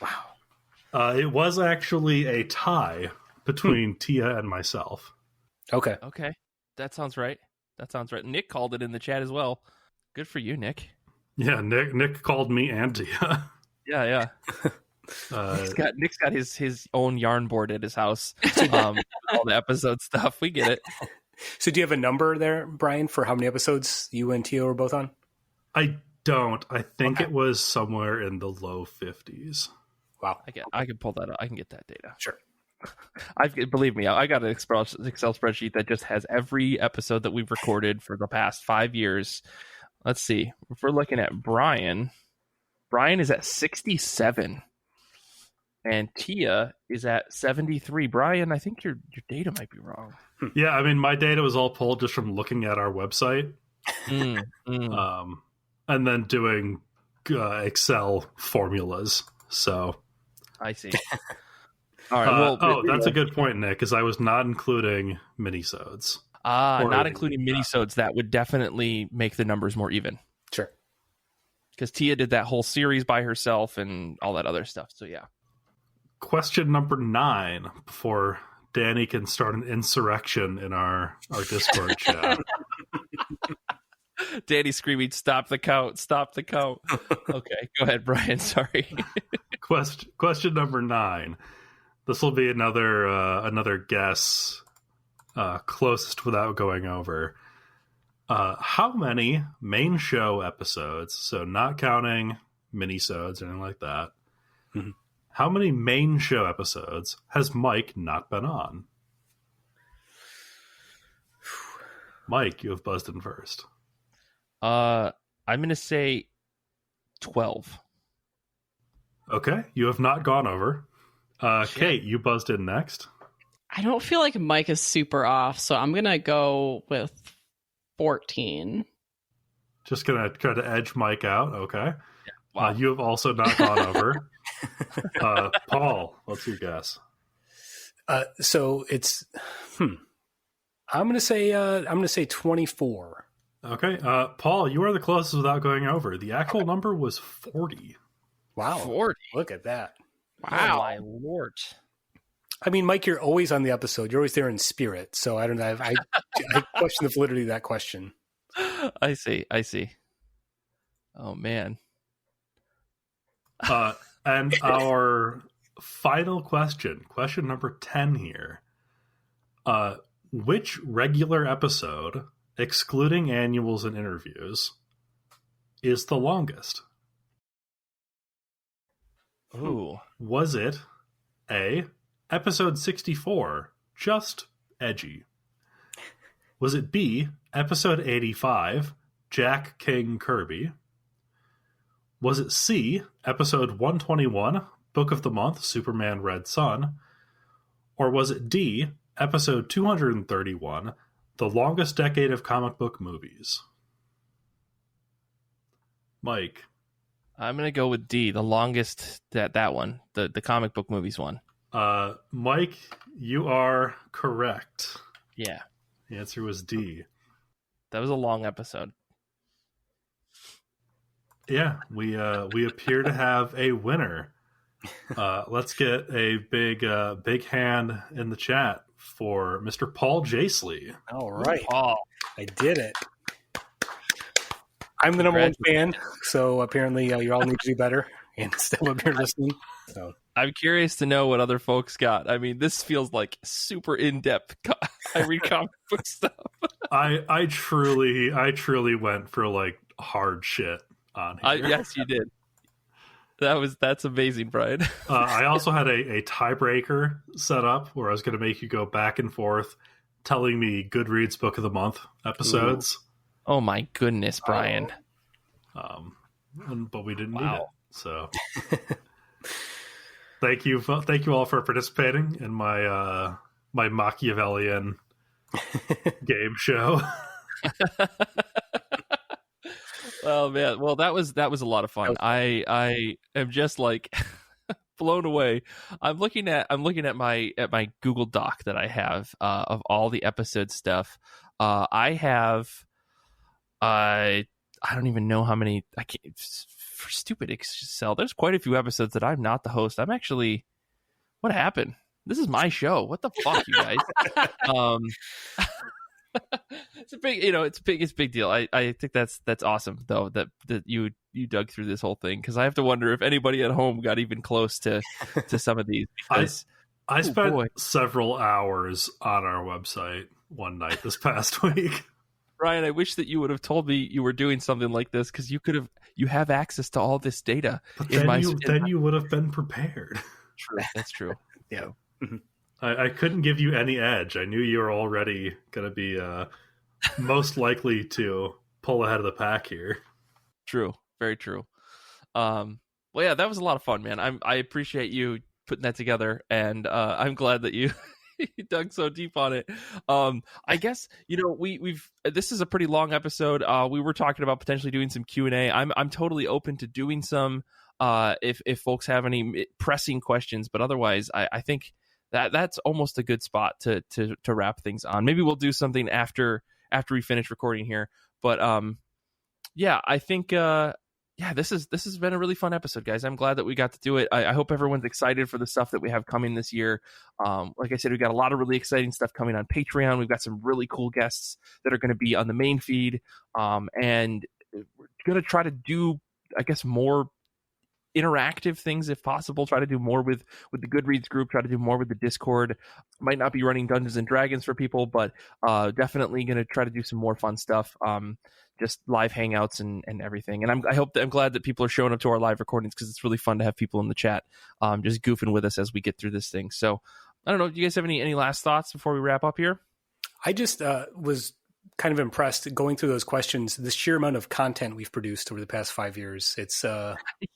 Wow. It was actually a tie between Tia and myself. Okay. That sounds right. Nick called it in the chat as well. Good for you, Nick. Yeah, Nick called me and Tia. Yeah. Nick's got his own yarn board at his house. All the episode stuff. We get it. So do you have a number there, Brian, for how many episodes you and Tia were both on? I don't. I think it was somewhere in the low 50s. Wow. I can pull that up. I can get that data. Sure. Believe me, I got an Excel spreadsheet that just has every episode that we've recorded for the past 5 years. Let's see. If we're looking at Brian is at 67. And Tia is at 73. Brian, I think your data might be wrong. Yeah, I mean, my data was all pulled just from looking at our website. And then doing Excel formulas. So I see. All right. Well, that's a good point, Nick, because I was not including minisodes. Not including minisodes. That would definitely make the numbers more even. Sure. Because Tia did that whole series by herself and all that other stuff. So yeah. Question number 9 before Danny can start an insurrection in our Discord chat. Danny screaming, "Stop the count! Stop the count!" Okay, go ahead, Brian. Sorry. Question number 9. This will be another guess, closest without going over. How many main show episodes? So not counting minisodes or anything like that. Mm-hmm. How many main show episodes has Mike not been on? Mike, you have buzzed in first. I'm going to say 12. Okay, you have not gone over. Kate, you buzzed in next. I don't feel like Mike is super off, so I'm going to go with 14. Just going to try to edge Mike out. Okay. Yeah. Wow. You have also not gone over. Paul, what's your guess? So it's I'm going to say 24. Okay. Paul, you are the closest without going over. The actual number was 40. Wow. 40. Look at that. Wow. Oh, my Lord. I mean, Mike, you're always on the episode. You're always there in spirit. So I don't know. I question the validity of that question. I see. Oh, man. And our final question number 10 here. Which regular episode, excluding annuals and interviews, is the longest? Ooh. Was it A, episode 64, just edgy? Was it B, episode 85, Jack King Kirby? Was it C, episode 121, Book of the Month, Superman Red Sun? Or was it D, episode 231, The Longest Decade of Comic Book Movies? Mike. I'm going to go with D, the longest, that one, the comic book movies one. Mike, you are correct. Yeah. The answer was D. That was a long episode. Yeah, we appear to have a winner. Let's get a big hand in the chat for Mr. Paul Jasley. All right, Paul, I did it. I'm the number one fan, so apparently you all need to do better and still up here listening. So I'm curious to know what other folks got. I mean, this feels like super in-depth. I read comic book stuff. I truly went for like hard shit on here. Yes, you did. That's amazing, Brian. I also had a tiebreaker set up where I was going to make you go back and forth telling me Goodreads Book of the Month episodes. Ooh. Oh my goodness, Brian. But we didn't need it. So thank you all for participating in my my Machiavellian game show. Oh man, well that was a lot of fun. I am just like blown away. I'm looking at my Google Doc that I have of all the episode stuff. I have I don't even know how many. I can't, for stupid Excel. There's quite a few episodes that I'm not the host. I'm actually. What happened? This is my show. What the fuck, you guys? It's a big, it's a big deal. I think that's awesome though that you dug through this whole thing, because I have to wonder if anybody at home got even close to some of these. Because, I spent several hours on our website one night this past week. Ryan, I wish that you would have told me you were doing something like this, because you have access to all this data. But then you would have been prepared. True, that's true. Yeah. I couldn't give you any edge. I knew you were already going to be most likely to pull ahead of the pack here. True, very true. Well, yeah, that was a lot of fun, man. I appreciate you putting that together, and I'm glad that you dug so deep on it. I guess we've this is a pretty long episode. We were talking about potentially doing some Q&A. I'm totally open to doing some if folks have any pressing questions, but otherwise I think that's almost a good spot to wrap things on. Maybe we'll do something after we finish recording here, but yeah, I think this has been a really fun episode, guys. I'm glad that we got to do it. I hope everyone's excited for the stuff that we have coming this year. Like I said, we've got a lot of really exciting stuff coming on Patreon. We've got some really cool guests that are going to be on the main feed, and we're going to try to do, I guess, more interactive things if possible. Try to do more with the Goodreads group, try to do more with the Discord. Might not be running Dungeons and Dragons for people, but definitely going to try to do some more fun stuff, just live hangouts and everything. And I'm glad that people are showing up to our live recordings, because it's really fun to have people in the chat just goofing with us as we get through this thing. So I don't know, do you guys have any last thoughts before we wrap up here? I just was kind of impressed going through those questions, the sheer amount of content we've produced over the past 5 years. It's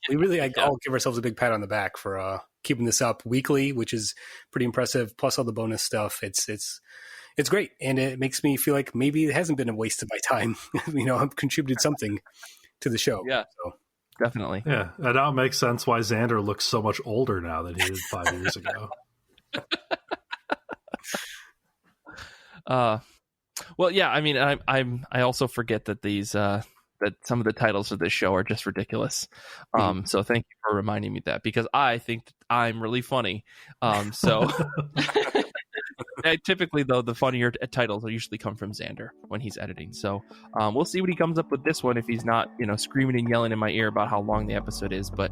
we really all give ourselves a big pat on the back for keeping this up weekly, which is pretty impressive, plus all the bonus stuff. It's great, and it makes me feel like maybe it hasn't been a waste of my time. I've contributed something to the show. Yeah, so definitely. Yeah, and now it makes sense why Xander looks so much older now than he did 5 years ago. Well, yeah, I mean, I also forget that these that some of the titles of this show are just ridiculous. So thank you for reminding me that, because I think that I'm really funny. So typically, though, the funnier titles will usually come from Xander when he's editing. So we'll see what he comes up with this one, if he's not, screaming and yelling in my ear about how long the episode is. But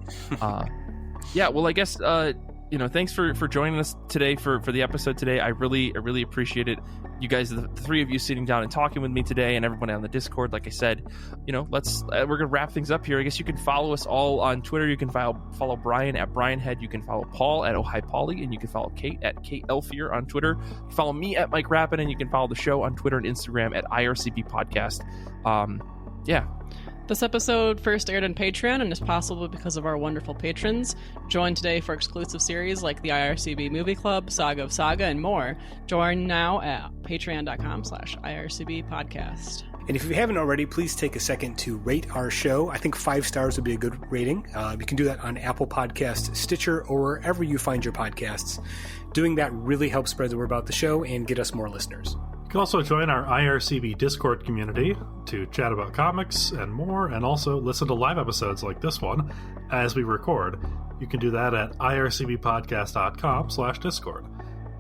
yeah, well, I guess thanks for joining us today for the episode today. I really appreciate it. You guys, the three of you sitting down and talking with me today, and everyone on the Discord. Like I said, we're gonna wrap things up here. I guess you can follow us all on Twitter. You can follow Brian at BrianHead. You can follow Paul at OhiPolly, and you can follow Kate at KateElfier on Twitter. You can follow me at Mike Rappin, and you can follow the show on Twitter and Instagram at IRCB Podcast. Yeah. This episode first aired on Patreon and is possible because of our wonderful patrons. Join today for exclusive series like the IRCB Movie Club, Saga of Saga, and more. Join now at patreon.com/IRCB podcast. And if you haven't already, please take a second to rate our show. I think 5 stars would be a good rating. You can do that on Apple Podcasts, Stitcher, or wherever you find your podcasts. Doing that really helps spread the word about the show and get us more listeners. You can also join our IRCB Discord community to chat about comics and more, and also listen to live episodes like this one as we record. You can do that at ircbpodcast.com/Discord.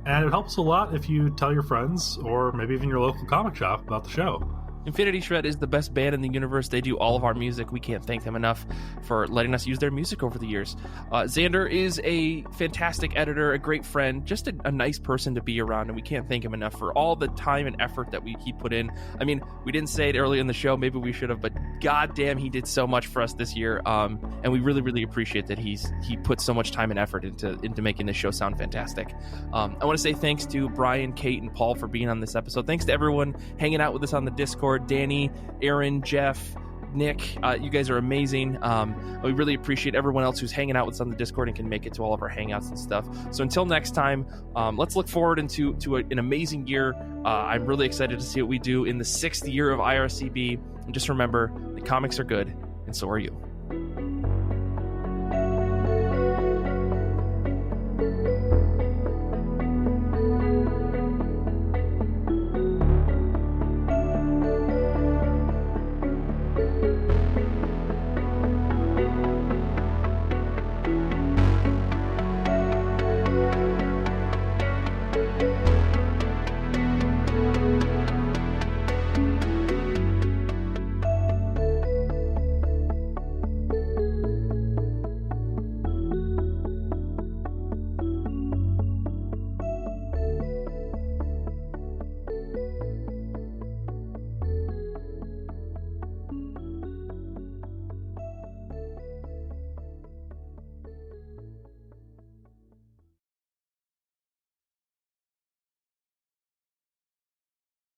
And it helps a lot if you tell your friends, or maybe even your local comic shop, about the show. Infinity Shred is the best band in the universe. They do all of our music. We can't thank them enough for letting us use their music over the years. Xander is a fantastic editor, a great friend, just a nice person to be around, and we can't thank him enough for all the time and effort that he put in. I mean, we didn't say it early in the show, maybe we should have, but goddamn, he did so much for us this year, and we really, really appreciate that he put so much time and effort into making this show sound fantastic. I want to say thanks to Brian, Kate, and Paul for being on this episode. Thanks to everyone hanging out with us on the Discord. Danny, Aaron, Jeff, Nick, you guys are amazing. We really appreciate everyone else who's hanging out with us on the Discord and can make it to all of our hangouts and stuff. So until next time, let's look forward into an amazing year. I'm really excited to see what we do in the 6th year of IRCB. And just remember, the comics are good, and so are you.